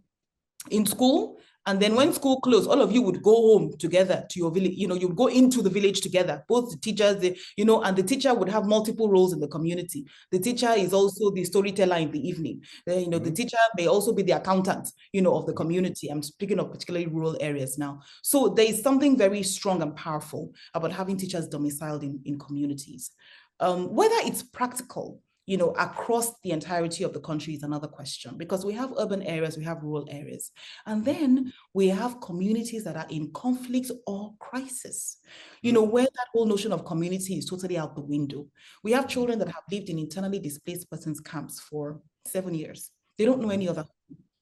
in school, and then when school closed, all of you would go home together to your village. You would go into the village together, both the teachers, and the teacher would have multiple roles in the community. The teacher is also the storyteller in the evening. The teacher may also be the accountant, of the community. I'm speaking of particularly rural areas now. So there is something very strong and powerful about having teachers domiciled in communities. Whether it's practical, across the entirety of the country is another question, because we have urban areas, we have rural areas, and then we have communities that are in conflict or crisis, where that whole notion of community is totally out the window. We have children that have lived in internally displaced persons camps for 7 years. They don't know any other.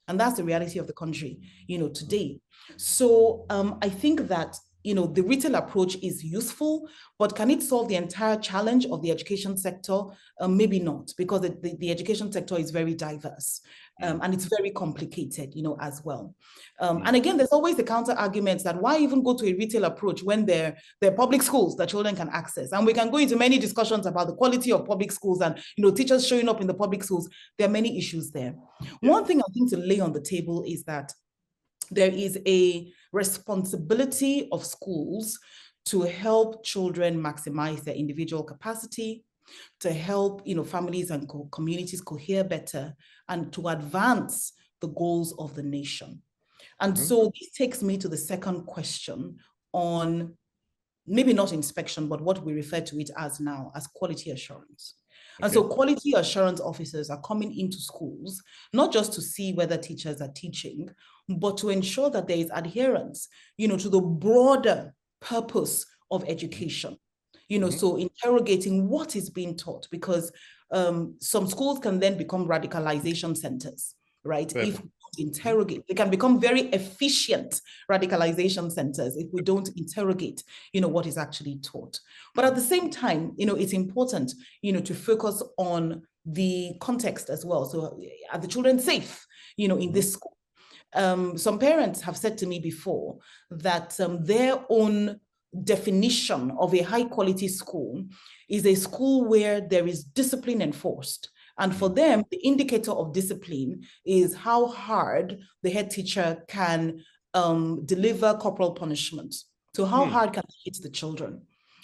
And that's the reality of the country, today. So I think that the retail approach is useful, but can it solve the entire challenge of the education sector? Maybe not, because the education sector is very diverse and it's very complicated, as well. And again, there's always the counter arguments that why even go to a retail approach when there are public schools that children can access? And we can go into many discussions about the quality of public schools and teachers showing up in the public schools. There are many issues there. One thing I think to lay on the table is that there is a responsibility of schools to help children maximize their individual capacity, to help families and communities cohere better, and to advance the goals of the nation. And so this takes me to the second question on maybe not inspection, but what we refer to it as now as quality assurance. And so quality assurance officers are coming into schools, not just to see whether teachers are teaching, but to ensure that there is adherence, to the broader purpose of education. So interrogating what is being taught, because some schools can then become radicalization centers, right? If we don't interrogate, they can become very efficient radicalization centers if we don't interrogate, what is actually taught. But at the same time, it's important, to focus on the context as well. So are the children safe, in this school? Some parents have said to me before that their own definition of a high quality school is a school where there is discipline enforced. And for them, the indicator of discipline is how hard the head teacher can deliver corporal punishment. So how hard can they hit the children?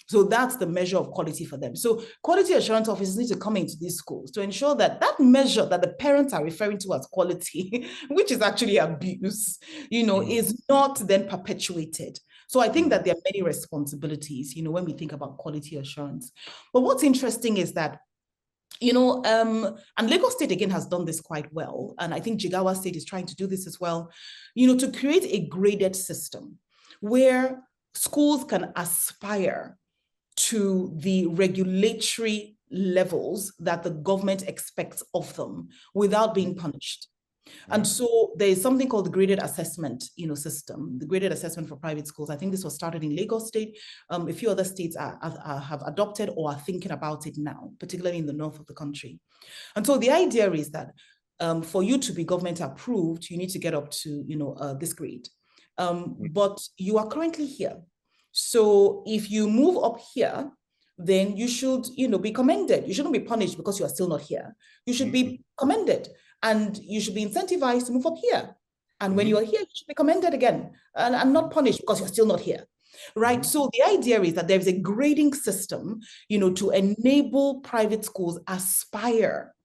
So that's the measure of quality for them. So quality assurance officers need to come into these schools to ensure that that measure that the parents are referring to as quality, which is actually abuse, is not then perpetuated. So I think that there are many responsibilities, when we think about quality assurance. But what's interesting is that, and Lagos State again has done this quite well. And I think Jigawa State is trying to do this as well, to create a graded system where schools can aspire to the regulatory levels that the government expects of them without being punished. And so there is something called the graded assessment, system, the graded assessment for private schools. I think this was started in Lagos State. A few other states have adopted or are thinking about it now, particularly in the north of the country. And so the idea is that for you to be government approved, you need to get up to, this grade. But you are currently here. So if you move up here, then you should, be commended. You shouldn't be punished because you are still not here. You should be commended, and you should be incentivized to move up here. And when you are here, you should be commended again and not punished because you're still not here, right? So the idea is that there is a grading system, to enable private schools aspire,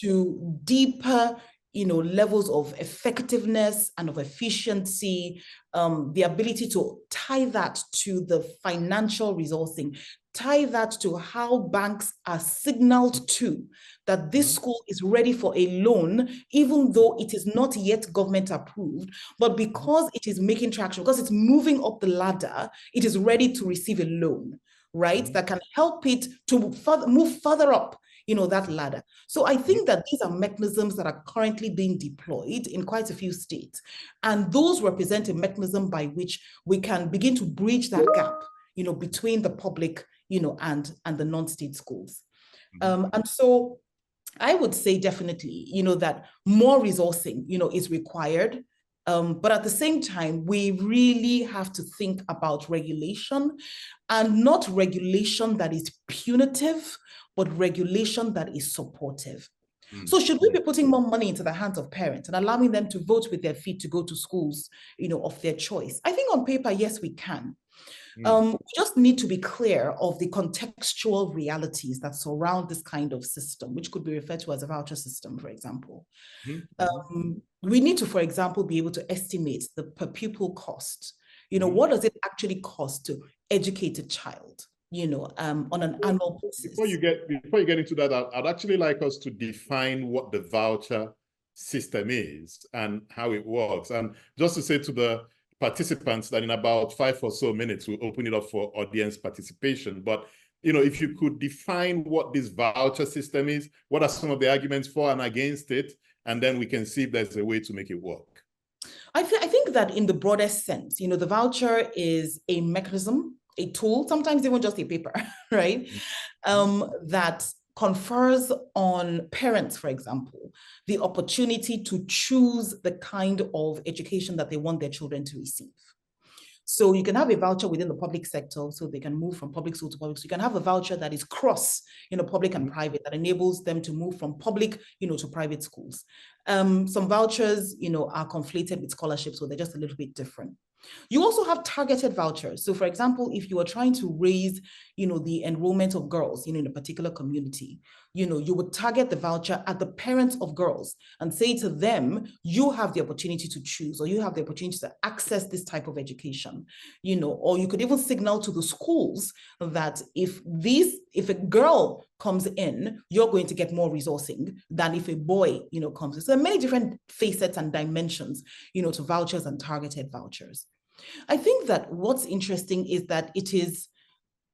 to deeper, levels of effectiveness and of efficiency, the ability to tie that to the financial resourcing, tie that to how banks are signaled to that this school is ready for a loan, even though it is not yet government approved, but because it is making traction, because it's moving up the ladder, it is ready to receive a loan, right? That can help it to move further up that ladder. So I think that these are mechanisms that are currently being deployed in quite a few states. And those represent a mechanism by which we can begin to bridge that gap, between the public, and the non-state schools. And so I would say definitely, that more resourcing, is required. But at the same time, we really have to think about regulation, and not regulation that is punitive, but regulation that is supportive. So should we be putting more money into the hands of parents and allowing them to vote with their feet to go to schools, of their choice? I think on paper, yes, we can. We just need to be clear of the contextual realities that surround this kind of system, which could be referred to as a voucher system, for example. We need to, for example, be able to estimate the per pupil cost. What does it actually cost to educate a child, on an annual basis? Before you get into that, I'd actually like us to define what the voucher system is and how it works. And just to say to the participants that in about 5 or so minutes, we'll open it up for audience participation. But, if you could define what this voucher system is, what are some of the arguments for and against it? And then we can see if there's a way to make it work. I think that in the broadest sense, the voucher is a mechanism, a tool, sometimes even just a paper, right? That confers on parents, for example, the opportunity to choose the kind of education that they want their children to receive. So you can have a voucher within the public sector, so they can move from public school to public. So you can have a voucher that is cross, public and private, that enables them to move from public, to private schools. Some vouchers, are conflated with scholarships, so they're just a little bit different. You also have targeted vouchers. So for example, if you are trying to raise, the enrollment of girls, in a particular community, you would target the voucher at the parents of girls and say to them, you have the opportunity to choose, or you have the opportunity to access this type of education, or you could even signal to the schools that if a girl comes in, you're going to get more resourcing than if a boy, comes in. So there are many different facets and dimensions, to vouchers and targeted vouchers. I think that what's interesting is that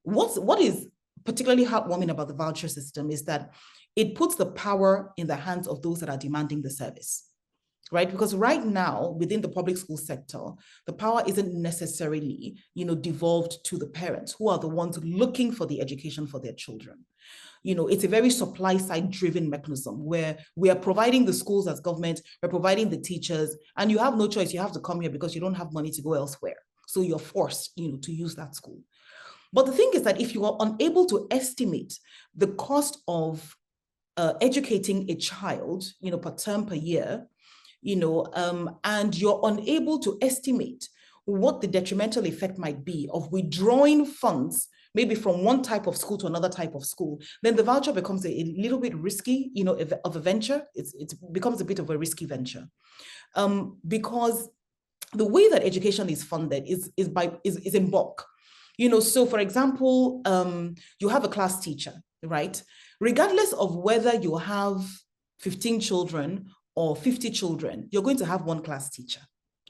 what is particularly heartwarming about the voucher system is that it puts the power in the hands of those that are demanding the service, right? Because right now, within the public school sector, the power isn't necessarily, devolved to the parents, who are the ones looking for the education for their children. It's a very supply side driven mechanism where we are providing the schools as government, we're providing the teachers, and you have no choice. You have to come here because you don't have money to go elsewhere. So you're forced, to use that school. But the thing is that if you are unable to estimate the cost of educating a child, per term per year, and you're unable to estimate what the detrimental effect might be of withdrawing funds, maybe from one type of school to another type of school, then the voucher becomes a little bit risky, of a venture. It becomes a bit of a risky venture, because the way that education is funded is in bulk. So for example, you have a class teacher, right? Regardless of whether you have 15 children or 50 children, you're going to have one class teacher,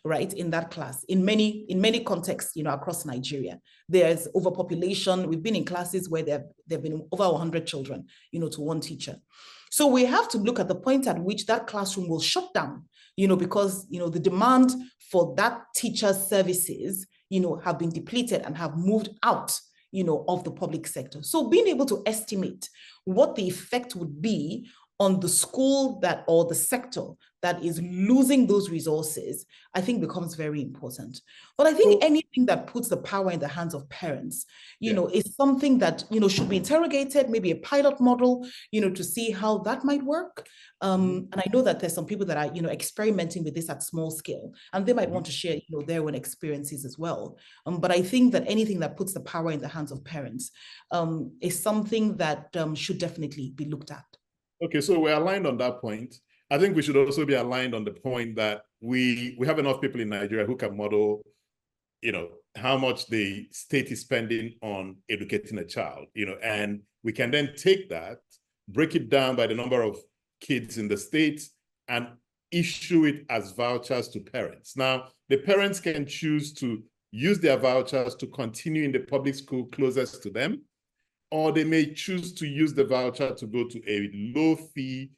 right? In that class, in many contexts, across Nigeria, there's overpopulation. We've been in classes where there have been over 100 children, to one teacher. So we have to look at the point at which that classroom will shut down, because, the demand for that teacher's services, have been depleted and have moved out, of the public sector. So being able to estimate what the effect would be on the school or the sector that is losing those resources, I think becomes very important. But I think anything that puts the power in the hands of parents, is something that, should be interrogated, maybe a pilot model, to see how that might work. And I know that there's some people that are, experimenting with this at small scale, and they might want to share, their own experiences as well. But I think that anything that puts the power in the hands of parents is something that should definitely be looked at. Okay, so we're aligned on that point. I think we should also be aligned on the point that we have enough people in Nigeria who can model, how much the state is spending on educating a child, and we can then take that, break it down by the number of kids in the state, and issue it as vouchers to parents. Now, the parents can choose to use their vouchers to continue in the public school closest to them, or they may choose to use the voucher to go to a low-fee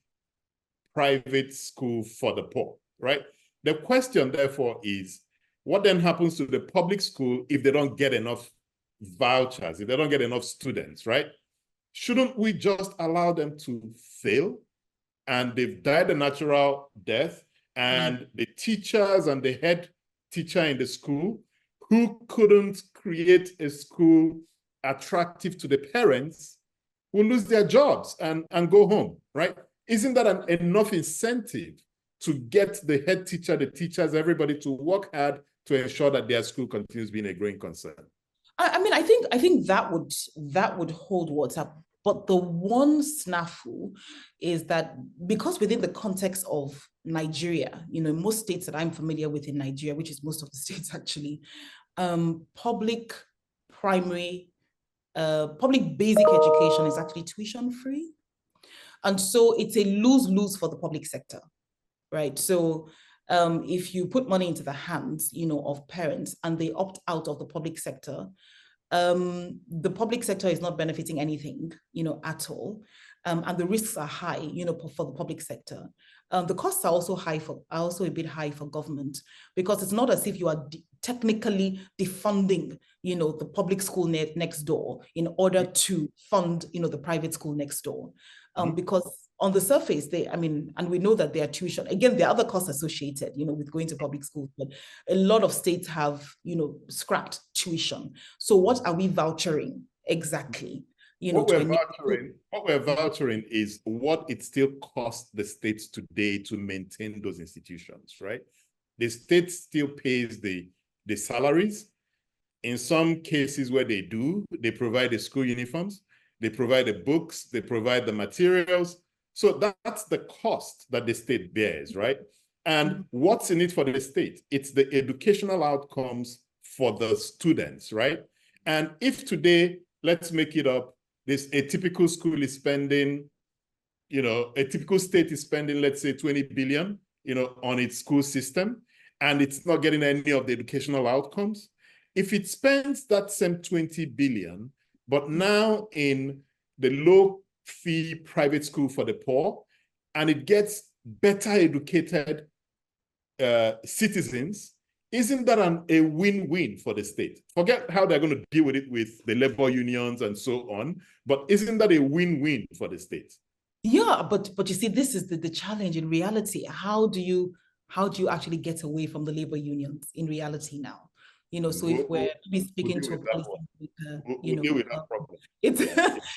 private school for the poor, right? The question, therefore, is what then happens to the public school if they don't get enough vouchers, if they don't get enough students, right? Shouldn't we just allow them to fail and they've died a natural death, and the teachers and the head teacher in the school who couldn't create a school attractive to the parents will lose their jobs and go home, right? Isn't that enough incentive to get the head teacher, the teachers, everybody to work hard to ensure that their school continues being a growing concern? I mean, I think that would hold water. But the one snafu is that because within the context of Nigeria, most states that I'm familiar with in Nigeria, which is most of the states actually, public basic education is actually tuition free. And so it's a lose-lose for the public sector, right? So if you put money into the hands, of parents and they opt out of the public sector, the public sector is not benefiting anything, at all. And the risks are high, for the public sector. The costs are also a bit high for government, because it's not as if you are technically defunding, the public school next door in order to fund, the private school next door. Because on the surface, and we know that their tuition, again, there are other costs associated, with going to public schools, but a lot of states have, scrapped tuition. So what are we vouchering exactly? What we're vouchering is what it still costs the states today to maintain those institutions, right? The state still pays the salaries. In some cases where they do, they provide the school uniforms, they provide the books, they provide the materials. So that's the cost that the state bears, right? And what's in it for the state? It's the educational outcomes for the students, right? And if today, let's make it up, a typical school is spending, a typical state is spending, let's say 20 billion, on its school system, and it's not getting any of the educational outcomes. If it spends that same 20 billion, but now in the low-fee private school for the poor, and it gets better educated citizens, isn't that a win-win for the state? Forget how they're going to deal with it with the labor unions and so on, but isn't that a win-win for the state? Yeah, but you see, this is the challenge in reality. How do you actually get away from the labor unions in reality now? So if we're speaking to a policymaker, if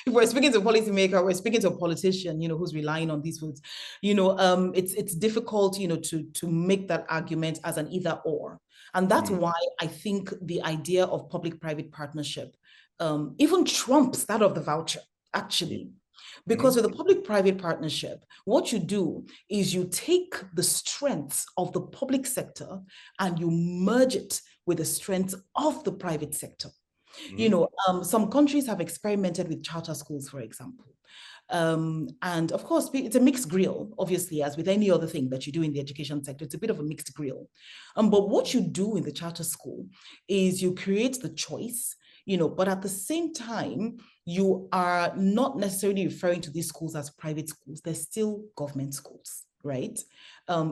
we're speaking to a policymaker, we're speaking to a politician, who's relying on these votes, it's difficult, to make that argument as an either or. And that's why I think the idea of public-private partnership even trumps that of the voucher, actually. Because with a public-private partnership, what you do is you take the strengths of the public sector and you merge it with the strengths of the private sector. Some countries have experimented with charter schools, for example. And of course, it's a mixed grill, obviously, as with any other thing that you do in the education sector, it's a bit of a mixed grill. But what you do in the charter school is you create the choice, but at the same time, you are not necessarily referring to these schools as private schools. They're still government schools, right?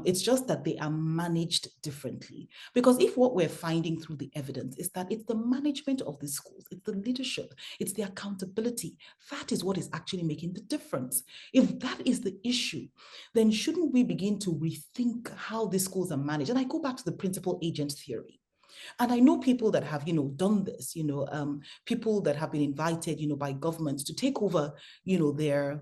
It's just that they are managed differently. Because if what we're finding through the evidence is that it's the management of the schools, it's the leadership, it's the accountability, that is what is actually making the difference. If that is the issue, then shouldn't we begin to rethink how these schools are managed? And I go back to the principal agent theory. And I know people that have, done this, people that have been invited, by governments to take over, their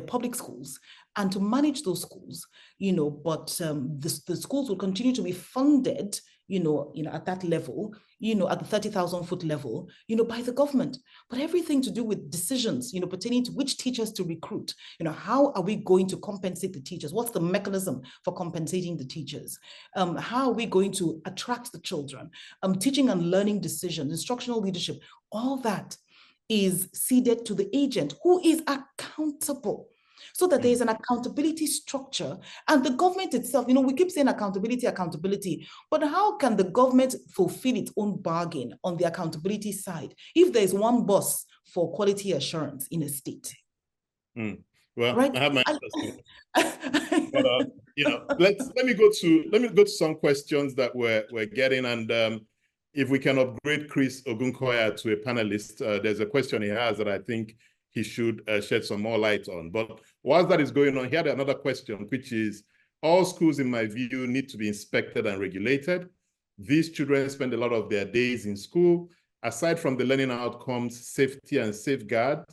public schools and to manage those schools, but the schools will continue to be funded, at that level, at the 30,000 foot level, by the government. But everything to do with decisions, pertaining to which teachers to recruit, how are we going to compensate the teachers? What's the mechanism for compensating the teachers? How are we going to attract the children? Teaching and learning decisions, instructional leadership, all that is ceded to the agent who is accountable. So that there is an accountability structure, and the government itself, we keep saying accountability, but how can the government fulfill its own bargain on the accountability side if there is one boss for quality assurance in a state. Well, right? I have my but let me go to some questions that we're getting, and if we can upgrade Chris Ogunkoya to a panelist, there's a question he has that I think he should shed some more light on. But whilst that is going on, he had another question, which is, all schools, in my view, need to be inspected and regulated. These children spend a lot of their days in school. Aside from the learning outcomes, safety and safeguarding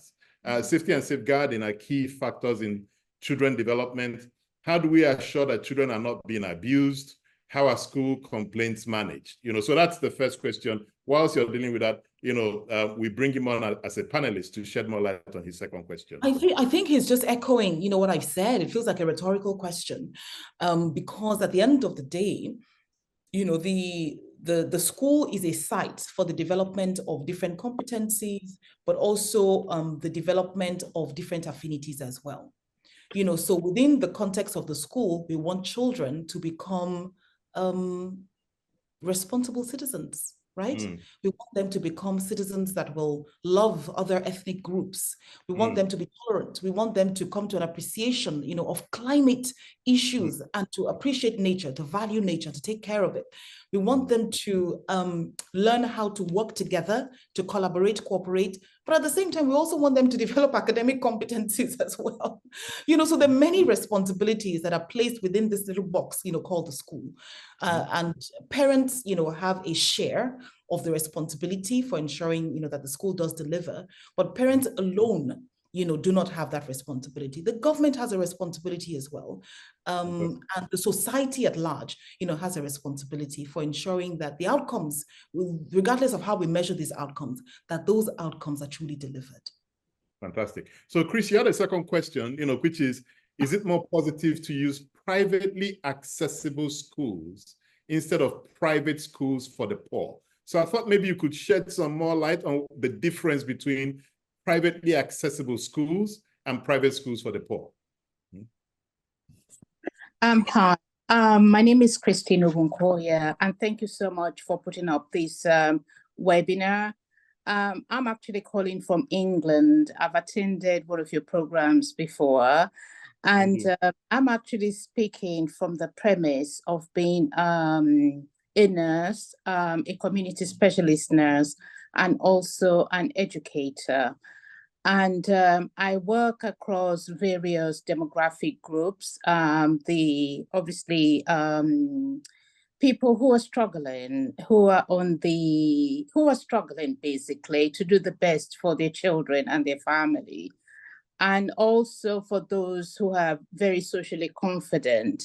are key factors in children development. How do we assure that children are not being abused? How are school complaints managed? So that's the first question. Whilst you're dealing with that, we bring him on as a panelist to shed more light on his second question. I think he's just echoing, what I've said. It feels like a rhetorical question, because at the end of the day, the school is a site for the development of different competencies, but also the development of different affinities as well. So within the context of the school, we want children to become responsible citizens, right? We want them to become citizens that will love other ethnic groups. We want them to be tolerant. We want them to come to an appreciation, of climate issues and to appreciate nature, to value nature, to take care of it. We want them to learn how to work together, to collaborate, cooperate, but at the same time, we also want them to develop academic competencies as well. So there are many responsibilities that are placed within this little box, called the school. And parents, have a share of the responsibility for ensuring, that the school does deliver, but parents alone, do not have that responsibility. The government has a responsibility as well. And the society at large, has a responsibility for ensuring that the outcomes, regardless of how we measure these outcomes, that those outcomes are truly delivered. Fantastic. So Chris, you had a second question, which is it more positive to use privately accessible schools instead of private schools for the poor? So I thought maybe you could shed some more light on the difference between privately accessible schools and private schools for the poor. Hi, my name is Christine Ogunkoya, and thank you so much for putting up this webinar. I'm actually calling from England. I've attended one of your programs before, and I'm actually speaking from the premise of being a nurse, a community specialist nurse, and also an educator. And I work across various demographic groups. People who are struggling, who are struggling basically to do the best for their children and their family, and also for those who are very socially confident.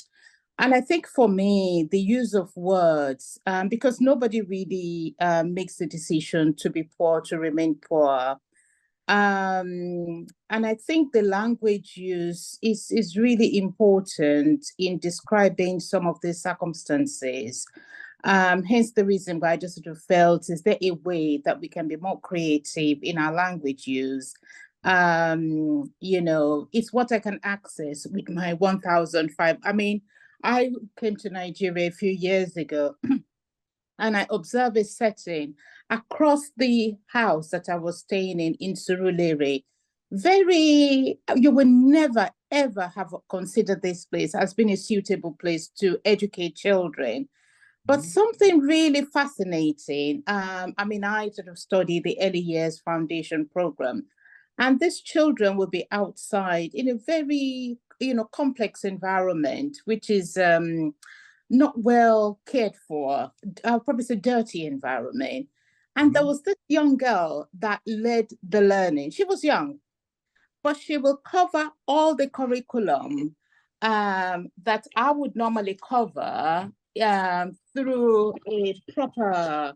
And I think for me, the use of words, because nobody really makes the decision to be poor, to remain poor. And I think the language use is really important in describing some of the circumstances. Hence the reason why I just sort of felt, is there a way that we can be more creative in our language use? It's what I can access with my 1005. I mean, I came to Nigeria a few years ago and I observed a setting across the house that I was staying in Surulere. You would never, ever have considered this place as being a suitable place to educate children. But something really fascinating. I sort of studied the early years foundation program, and these children will be outside in a very, complex environment, which is not well cared for. I'll probably say dirty environment. And there was this young girl that led the learning. She was young, but she will cover all the curriculum that I would normally cover through a proper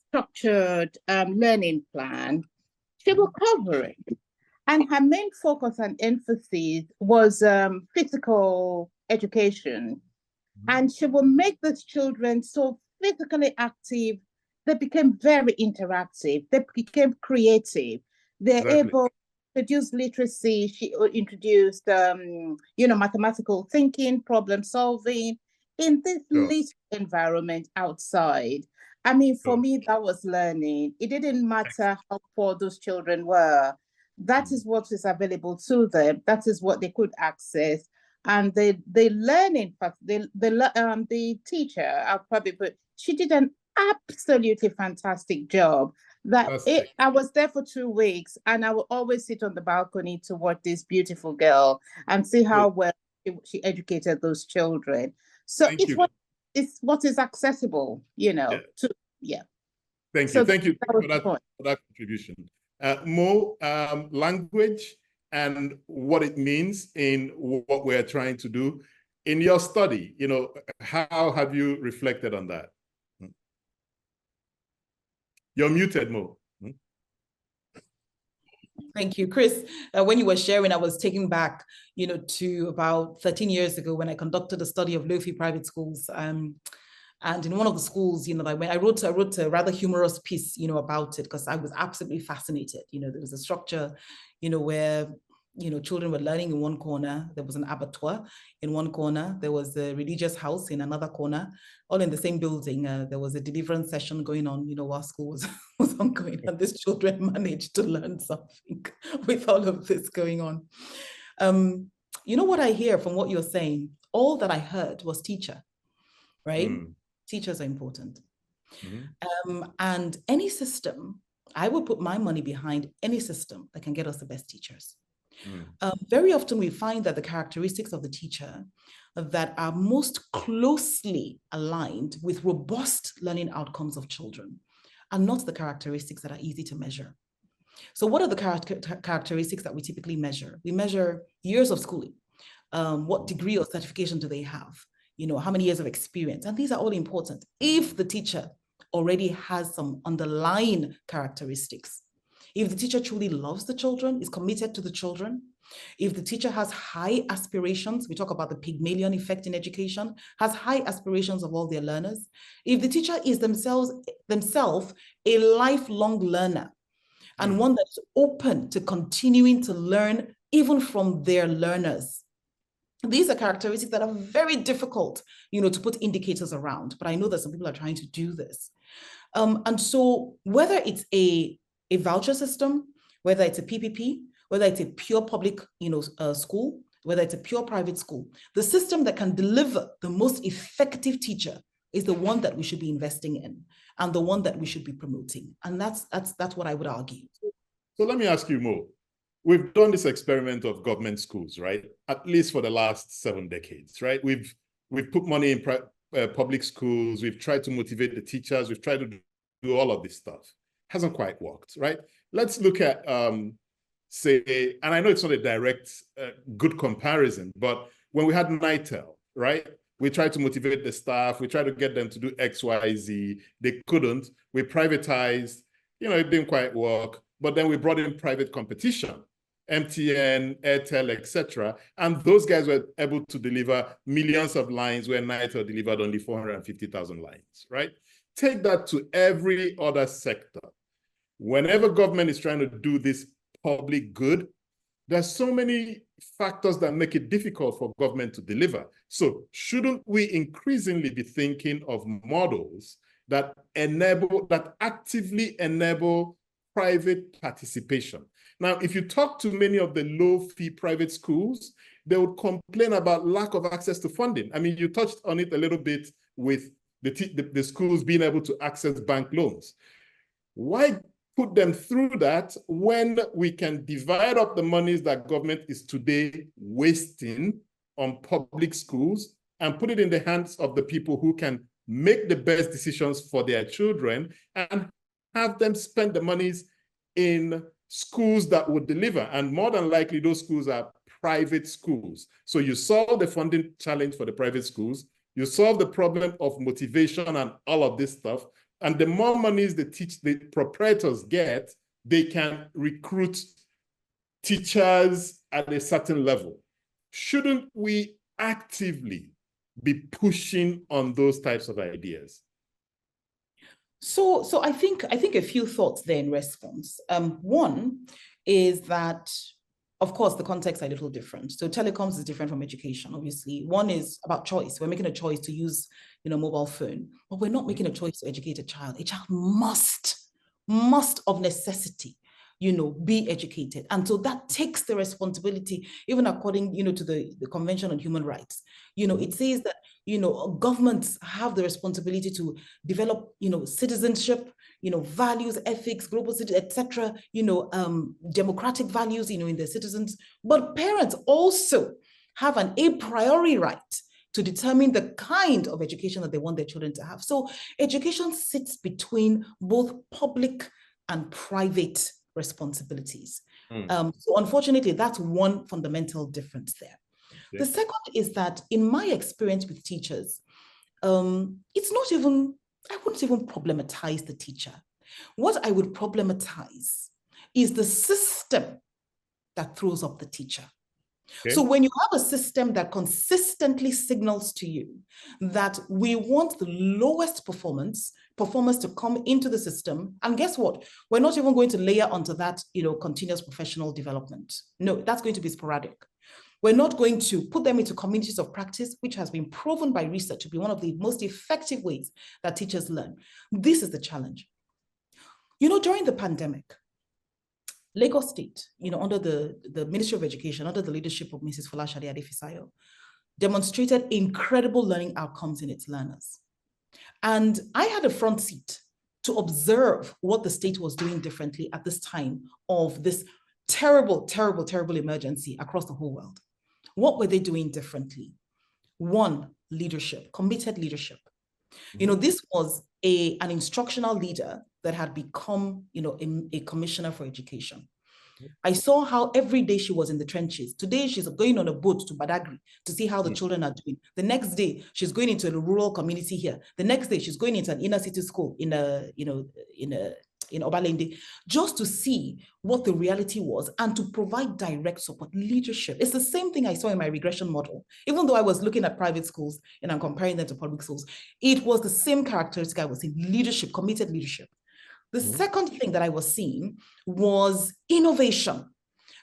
structured learning plan. She will cover it. And her main focus and emphasis was physical education. And she will make these children so physically active. They became very interactive. They became creative. They're able to produce literacy. She introduced, mathematical thinking, problem solving in this little environment outside. I mean, for me, that was learning. It didn't matter how poor those children were. That is what is available to them. That is what they could access. And the learning part, the teacher, I'll probably put, she did an absolutely fantastic job. I was there for 2 weeks, and I would always sit on the balcony to watch this beautiful girl and see how well she educated those children. So it's what is accessible, you know. Thank you. Thank you for that contribution. Mo, language and what it means in what we're trying to do. In your study, you know, how have you reflected on that? You're muted, Mo. Thank you, Chris. When you were sharing, I was taken back, you know, to about 13 years ago when I conducted a study of low-fee private schools. And in one of the schools, you know, I wrote a rather humorous piece, you know, about it because I was absolutely fascinated. You know, there was a structure, you know, where, you know, children were learning in one corner. There was an abattoir in one corner. There was a religious house in another corner, all in the same building. There was a deliverance session going on, you know, while school was ongoing, and these children managed to learn something with all of this going on. You know what I hear from what you're saying? All that I heard was teacher, right? Teachers are important. And any system, I will put my money behind any system that can get us the best teachers. Very often we find that the characteristics of the teacher that are most closely aligned with robust learning outcomes of children are not the characteristics that are easy to measure. So what are the characteristics that we typically measure? We measure years of schooling. What degree of certification do they have? You know, how many years of experience? And these are all important if the teacher already has some underlying characteristics. If the teacher truly loves the children, is committed to the children, if the teacher has high aspirations, we talk about the Pygmalion effect in education, has high aspirations of all their learners, if the teacher is themselves a lifelong learner and one that's open to continuing to learn even from their learners. These are characteristics that are very difficult, you know, to put indicators around, but I know that some people are trying to do this. And so whether it's a voucher system, whether it's a PPP, whether it's a pure public, you know, school, whether it's a pure private school, the system that can deliver the most effective teacher is the one that we should be investing in and the one that we should be promoting. And that's what I would argue. So let me ask you, Mo. We've done this experiment of government schools, right? At least for the last 7 decades, right? We've put money in public schools. We've tried to motivate the teachers. We've tried to do all of this stuff. Hasn't quite worked, right? Let's look at, say, and I know it's not a direct good comparison, but when we had NITEL, right? We tried to motivate the staff. We tried to get them to do X, Y, Z. They couldn't. We privatized. You know, it didn't quite work. But then we brought in private competition, MTN, Airtel, etc. And those guys were able to deliver millions of lines where NITEL delivered only 450,000 lines, right? Take that to every other sector. Whenever government is trying to do this public good, there's so many factors that make it difficult for government to deliver. So shouldn't we increasingly be thinking of models that actively enable private participation? Now, if you talk to many of the low-fee private schools, they would complain about lack of access to funding. I mean, you touched on it a little bit with the schools being able to access bank loans. Why put them through that when we can divide up the monies that government is today wasting on public schools and put it in the hands of the people who can make the best decisions for their children and have them spend the monies in schools that would deliver? And more than likely, those schools are private schools. So you solve the funding challenge for the private schools, you solve the problem of motivation and all of this stuff, and the more monies the proprietors get, they can recruit teachers at a certain level. Shouldn't we actively be pushing on those types of ideas? So I think a few thoughts there in response. One is that of course, the context are a little different. So telecoms is different from education, obviously. One is about choice. We're making a choice to use, mobile phone, but we're not making a choice to educate a child. A child must of necessity, be educated. And so that takes the responsibility, even according, to the Convention on Human Rights. It says that, governments have the responsibility to develop, citizenship, values, ethics, global citizenship, etc., democratic values, in their citizens. But parents also have an a priori right to determine the kind of education that they want their children to have. So education sits between both public and private responsibilities. So unfortunately, that's one fundamental difference there. Okay. The second is that in my experience with teachers, I wouldn't even problematize the teacher. What I would problematize is the system that throws up the teacher. Okay. So when you have a system that consistently signals to you that we want the lowest performers to come into the system, and guess what? We're not even going to layer onto that, continuous professional development. No, that's going to be sporadic. We're not going to put them into communities of practice, which has been proven by research to be one of the most effective ways that teachers learn. This is the challenge. During the pandemic, Lagos State, under the Ministry of Education, under the leadership of Mrs. Modupe Adefeso-Olateju, demonstrated incredible learning outcomes in its learners. And I had a front seat to observe what the state was doing differently at this time of this terrible, terrible, terrible emergency across the whole world. What were they doing differently? One, leadership, committed leadership. This was an instructional leader that had become, a commissioner for education. I saw how every day she was in the trenches. Today, she's going on a boat to Badagry to see how the children are doing. The next day, she's going into a rural community here. The next day, she's going into an inner city school in Obalende, just to see what the reality was and to provide direct support, leadership. It's the same thing I saw in my regression model. Even though I was looking at private schools and I'm comparing them to public schools, it was the same characteristic I was seeing, leadership, committed leadership. The second thing that I was seeing was innovation.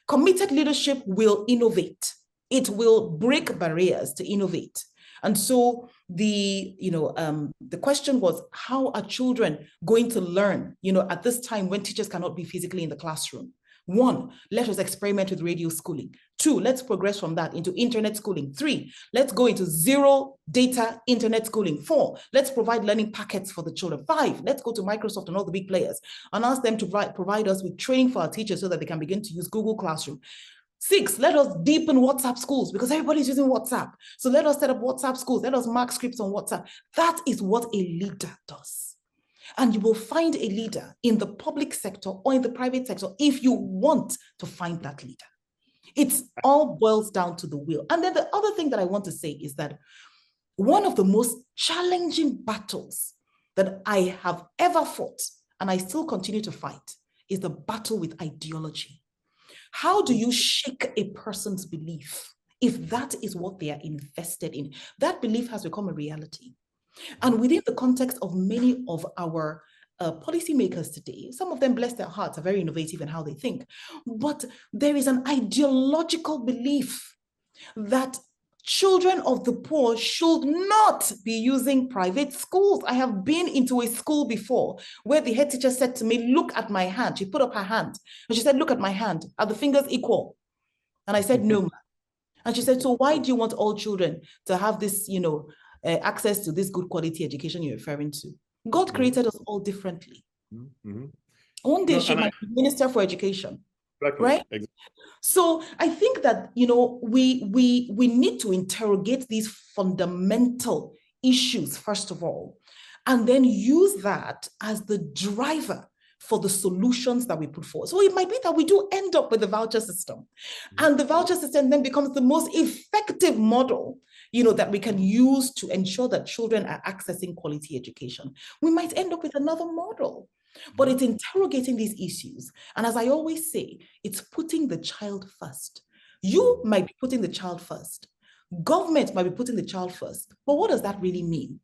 Committed leadership will innovate. It will break barriers to innovate. And so the question was, how are children going to learn, at this time when teachers cannot be physically in the classroom? One, let us experiment with radio schooling. Two, let's progress from that into internet schooling. Three, let's go into zero data internet schooling. Four, let's provide learning packets for the children. Five, let's go to Microsoft and all the big players and ask them to provide us with training for our teachers so that they can begin to use Google Classroom. Six, let us deepen WhatsApp schools because everybody's using WhatsApp. So let us set up WhatsApp schools. Let us mark scripts on WhatsApp. That is what a leader does. And you will find a leader in the public sector or in the private sector if you want to find that leader. It all boils down to the will. And then the other thing that I want to say is that one of the most challenging battles that I have ever fought, and I still continue to fight, is the battle with ideology. How do you shake a person's belief if that is what they are invested in? That belief has become a reality. And within the context of many of our policymakers today, some of them, bless their hearts, are very innovative in how they think. But there is an ideological belief that children of the poor should not be using private schools. I have been into a school before where the head teacher said to me, look at my hand. She put up her hand and she said, look at my hand. Are the fingers equal? And I said, no, ma'am. And she said, so why do you want all children to have this, access to this good quality education you're referring to? God created us all differently. One day she might be minister for education, right? Exactly. So I think that, we need to interrogate these fundamental issues, first of all, and then use that as the driver for the solutions that we put forward. So it might be that we do end up with the voucher system, and the voucher system then becomes the most effective model, that we can use to ensure that children are accessing quality education. We might end up with another model, but it's interrogating these issues. And as I always say, it's putting the child first. You might be putting the child first. Government might be putting the child first. But what does that really mean?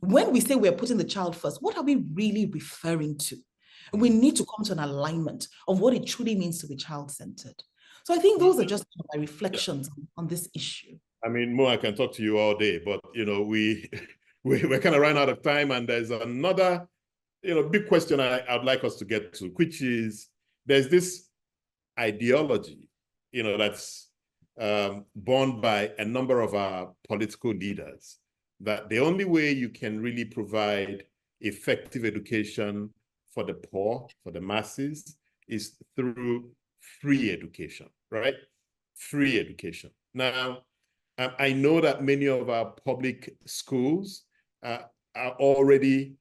When we say we're putting the child first, what are we really referring to? We need to come to an alignment of what it truly means to be child-centered. So I think those are just my reflections on this issue. I mean, Mo, I can talk to you all day, but, you know, we're kind of running out of time, and there's another, you know, big question I'd like us to get to, which is there's this ideology, you know, that's borne by a number of our political leaders, that the only way you can really provide effective education for the poor, for the masses, is through free education, right? Free education. Now, I know that many of our public schools are already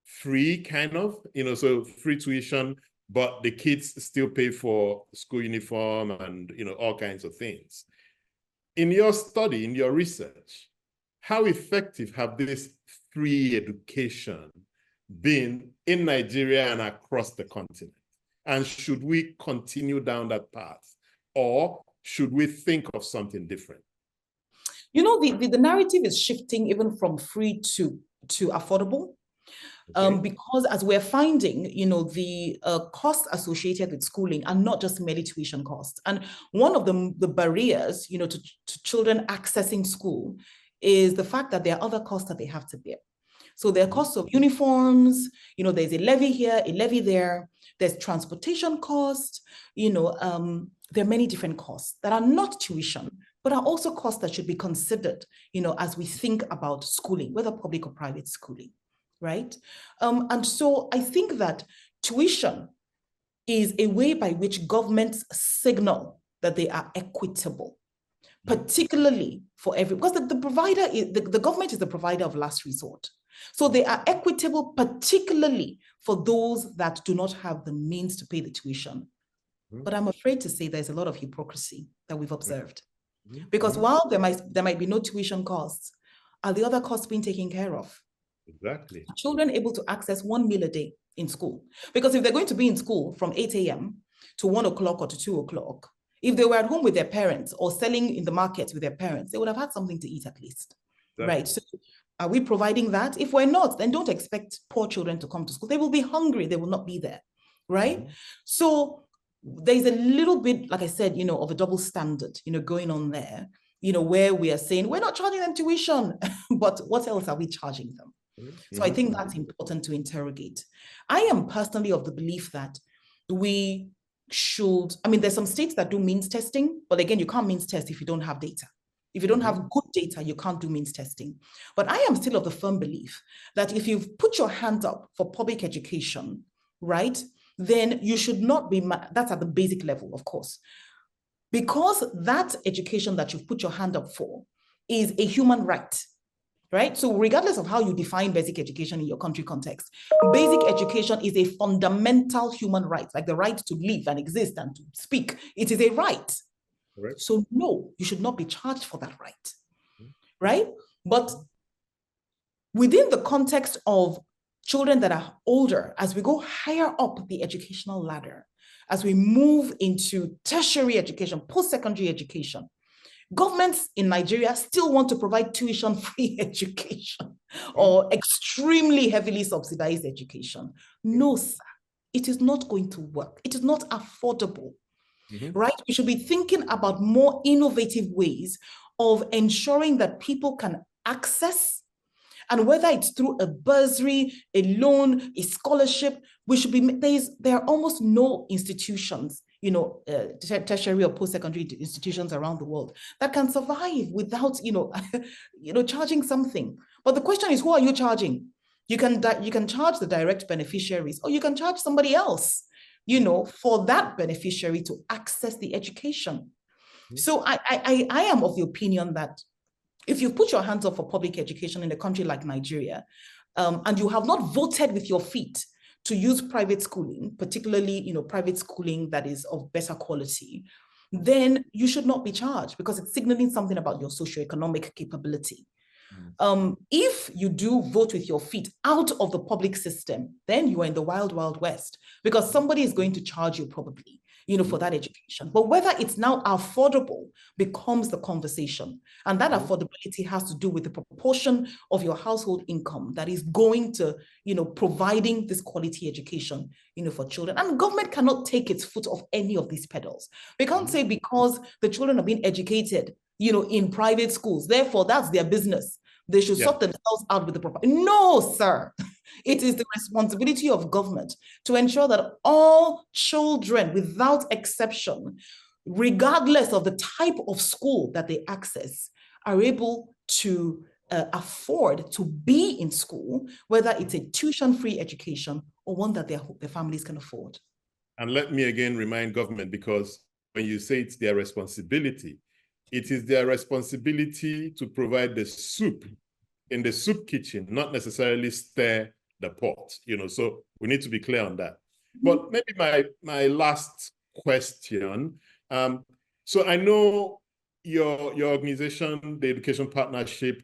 free, kind of, you know, so free tuition, but the kids still pay for school uniform and, you know, all kinds of things. In your study, in your research, how effective have this free education been in Nigeria and across the continent? And should we continue down that path, or should we think of something different? You know, the narrative is shifting even from free to affordable. Okay. Because as we're finding, you know, the costs associated with schooling are not just merely tuition costs. And one of the barriers, you know, to children accessing school is the fact that there are other costs that they have to bear. So there are costs of uniforms, you know, there's a levy here, a levy there, there's transportation costs, you know, there are many different costs that are not tuition, but are also costs that should be considered, you know, as we think about schooling, whether public or private schooling. Right? And so I think that tuition is a way by which governments signal that they are equitable, particularly for because the provider is, the government is the provider of last resort. So they are equitable, particularly for those that do not have the means to pay the tuition. But I'm afraid to say there's a lot of hypocrisy that we've observed. Because while there might be no tuition costs, are the other costs being taken care of? Exactly. Are children able to access 1 meal a day in school? Because if they're going to be in school from 8 a.m. to 1 o'clock or to 2 o'clock, if they were at home with their parents or selling in the market with their parents, they would have had something to eat at least. Exactly. Right? So are we providing that? If we're not, then don't expect poor children to come to school. They will be hungry. They will not be there. Right? So there's a little bit, like I said, you know, of a double standard, you know, going on there, you know, where we are saying we're not charging them tuition, but what else are we charging them? So I think that's important to interrogate. I am personally of the belief that we should, I mean, there's some states that do means testing, but again, you can't means test if you don't have data. If you don't have good data, you can't do means testing. But I am still of the firm belief that if you've put your hand up for public education, right, then you should not be, that's at the basic level, of course, because that education that you've put your hand up for is a human right. Right? So regardless of how you define basic education in your country context, basic education is a fundamental human right, like the right to live and exist and to speak. It is a right. Right. So no, you should not be charged for that right. Right? But within the context of children that are older, as we go higher up the educational ladder, as we move into tertiary education, post-secondary education, governments in Nigeria still want to provide tuition-free education or extremely heavily subsidized education. No, sir, it is not going to work. It is not affordable, right? We should be thinking about more innovative ways of ensuring that people can access, and whether it's through a bursary, a loan, a scholarship, we should be, there are almost no institutions, you know, tertiary or post-secondary institutions around the world that can survive without, you know, charging something. But the question is, who are you charging? You can charge the direct beneficiaries, or you can charge somebody else, you know, for that beneficiary to access the education. So I am of the opinion that if you put your hands up for public education in a country like Nigeria, and you have not voted with your feet to use private schooling, particularly, you know, private schooling that is of better quality, then you should not be charged, because it's signaling something about your socio-economic capability. If you do vote with your feet out of the public system, then you are in the wild, wild west, because somebody is going to charge you probably, for that education. But whether it's now affordable becomes the conversation. And that affordability has to do with the proportion of your household income that is going to, providing this quality education, for children. And the government cannot take its foot off any of these pedals. We can't say because the children are being educated, in private schools, therefore that's their business. They should sort themselves out with the proper. No, sir. It is the responsibility of government to ensure that all children, without exception, regardless of the type of school that they access, are able to afford to be in school, whether it's a tuition-free education or one that their families can afford. And let me again remind government, because when you say it's their responsibility, it is their responsibility to provide the soup in the soup kitchen, not necessarily stir the pot, so we need to be clear on that. But maybe my last question. So I know your organization, the Education Partnership,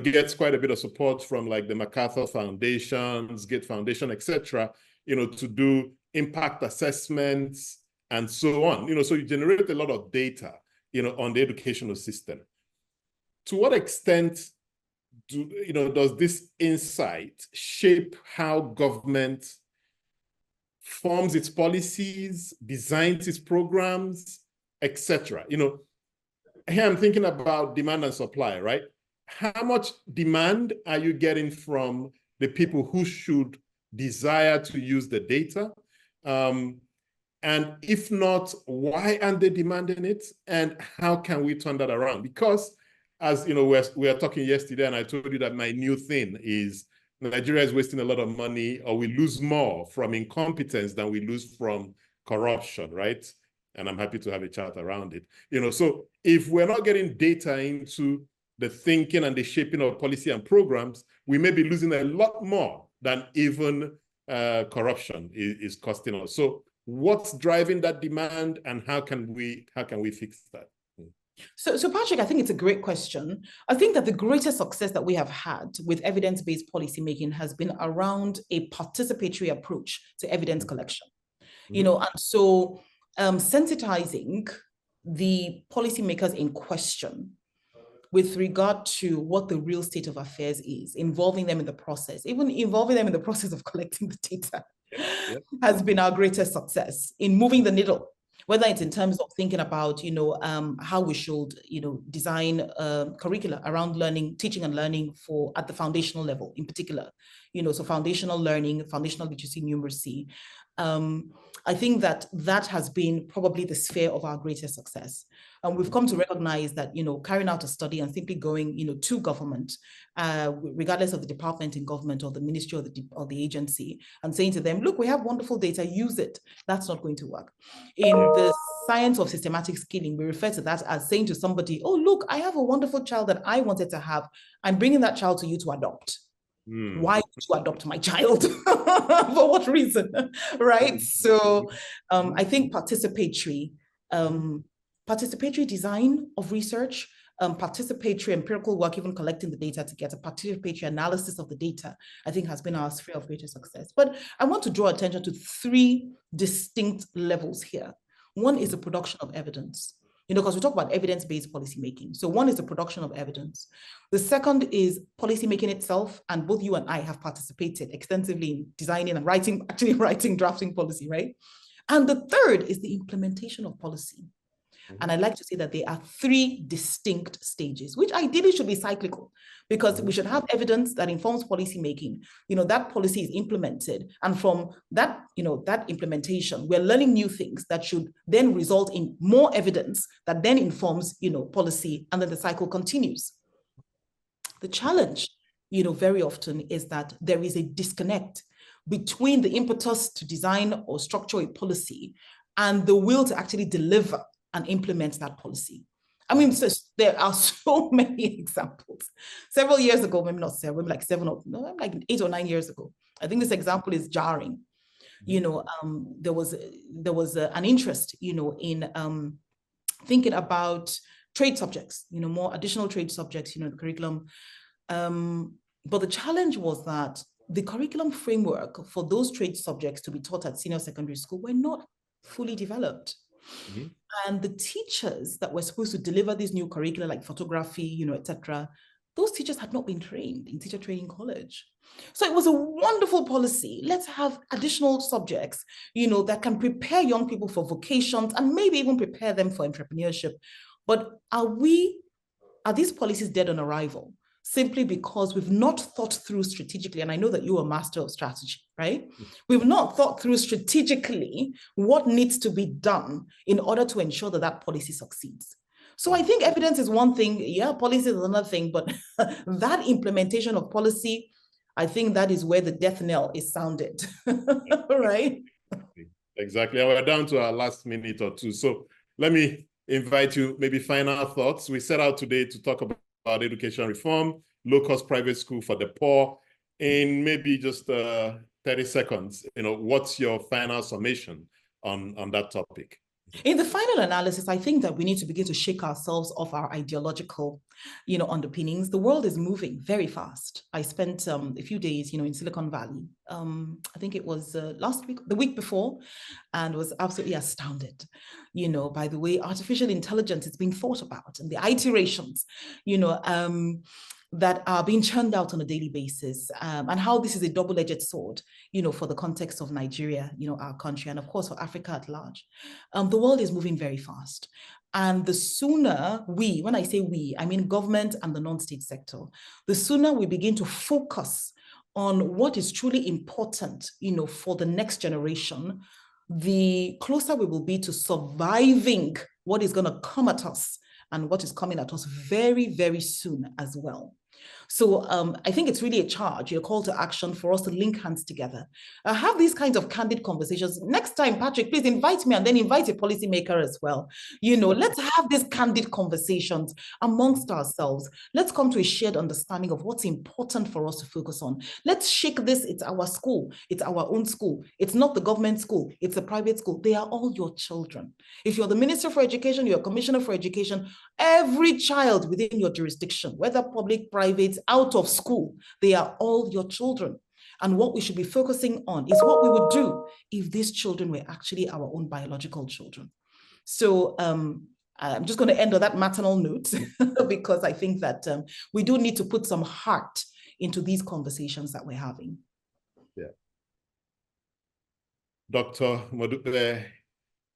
gets quite a bit of support from like the MacArthur Foundations, Gate Foundation, etc., to do impact assessments and so on. So you generate a lot of data, on the educational system. To what extent does this insight shape how government forms its policies, designs its programs, etc.? Here I'm thinking about demand and supply, right? How much demand are you getting from the people who should desire to use the data? And if not, why aren't they demanding it? And how can we turn that around? Because as we were talking yesterday, and I told you that my new thing is Nigeria is wasting a lot of money, or we lose more from incompetence than we lose from corruption, right? And I'm happy to have a chat around it. So if we're not getting data into the thinking and the shaping of policy and programs, we may be losing a lot more than even corruption is costing us. So what's driving that demand, and how can we fix that? So Patrick, I think it's a great question. I think that the greatest success that we have had with evidence-based policymaking has been around a participatory approach to evidence collection. And so sensitizing the policymakers in question with regard to what the real state of affairs is, involving them in the process, even involving them in the process of collecting the data, has been our greatest success in moving the needle, whether it's in terms of thinking about, how we should, design curricula around learning, teaching and learning at the foundational level in particular, so foundational learning, foundational literacy, numeracy. I think that has been probably the sphere of our greatest success. And we've come to recognize that, carrying out a study and simply going, to government, regardless of the department in government or the ministry or the agency, and saying to them, look, we have wonderful data, use it. That's not going to work. In the science of systematic skilling, we refer to that as saying to somebody, oh, look, I have a wonderful child that I wanted to have. I'm bringing that child to you to adopt. Why would you adopt my child? For what reason? Right? So I think participatory design of research, participatory empirical work, even collecting the data to get a participatory analysis of the data, I think has been our sphere of greater success. But I want to draw attention to three distinct levels here. One is the production of evidence. Because we talk about evidence-based policymaking. So one is the production of evidence. The second is policymaking itself, and both you and I have participated extensively in designing and drafting policy, right? And the third is the implementation of policy. And I like to say that there are three distinct stages, which ideally should be cyclical, because we should have evidence that informs policy making. That policy is implemented. And from that, that implementation, we're learning new things that should then result in more evidence that then informs, policy, and then the cycle continues. The challenge, very often is that there is a disconnect between the impetus to design or structure a policy and the will to actually deliver and implement that policy. I mean, so there are so many examples. Several years ago, maybe not several, maybe like 8 or 9 years ago, I think this example is jarring. There was an interest, in thinking about trade subjects, more additional trade subjects, in the curriculum. But the challenge was that the curriculum framework for those trade subjects to be taught at senior secondary school were not fully developed. Mm-hmm. And the teachers that were supposed to deliver these new curricula like photography, etc., those teachers had not been trained in teacher training college. So it was a wonderful policy. Let's have additional subjects, that can prepare young people for vocations and maybe even prepare them for entrepreneurship. But are these policies dead on arrival? Simply because we've not thought through strategically, and I know that you're a master of strategy, right? We've not thought through strategically what needs to be done in order to ensure that that policy succeeds. So I think evidence is one thing, policy is another thing, but that implementation of policy, I think that is where the death knell is sounded, right? Exactly. We're down to our last minute or two. So let me invite you, maybe final thoughts. We set out today to talk about education reform, low-cost private school for the poor. In maybe just 30 seconds, what's your final summation on that topic? In the final analysis, I think that we need to begin to shake ourselves off our ideological, underpinnings. The world is moving very fast. I spent a few days, in Silicon Valley. I think it was last week, the week before, and was absolutely astounded, by the way artificial intelligence is being thought about and the iterations, that are being churned out on a daily basis, and how this is a double-edged sword, for the context of Nigeria, our country, and of course for Africa at large. The world is moving very fast. And the sooner when I say we, I mean government and the non-state sector, the sooner we begin to focus on what is truly important, for the next generation, the closer we will be to surviving what is going to come at us and what is coming at us very, very soon as well. So I think it's really a charge, a call to action for us to link hands together. Have these kinds of candid conversations. Next time, Patrick, please invite me and then invite a policymaker as well. Let's have these candid conversations amongst ourselves. Let's come to a shared understanding of what's important for us to focus on. Let's shake this. It's our school. It's our own school. It's not the government school. It's a private school. They are all your children. If you're the Minister for Education, you're a Commissioner for Education, every child within your jurisdiction, whether public, private, out of school, they are all your children. And what we should be focusing on is what we would do if these children were actually our own biological children. So I'm just going to end on that maternal note because I think that we do need to put some heart into these conversations that we're having. Yeah. Dr. Modupe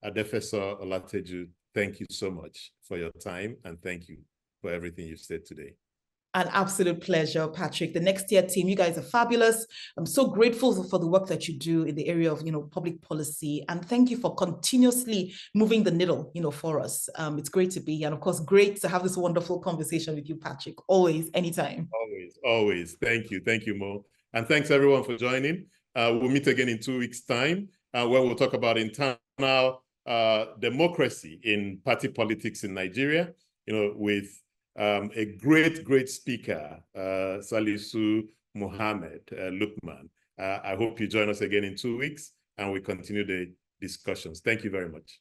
Adefeso-Olateju, thank you so much for your time and thank you for everything you've said today. An absolute pleasure, Patrick. The Nextier team, you guys are fabulous. I'm so grateful for the work that you do in the area of, public policy. And thank you for continuously moving the needle, for us. It's great to be here. And of course, great to have this wonderful conversation with you, Patrick. Always, anytime. Always, always. Thank you. Thank you, Mo. And thanks everyone for joining. We'll meet again in 2 weeks' time, where we'll talk about internal democracy in party politics in Nigeria, with a great speaker, Salisu Mohammed Lukman. I hope you join us again in 2 weeks and we continue the discussions. Thank you very much.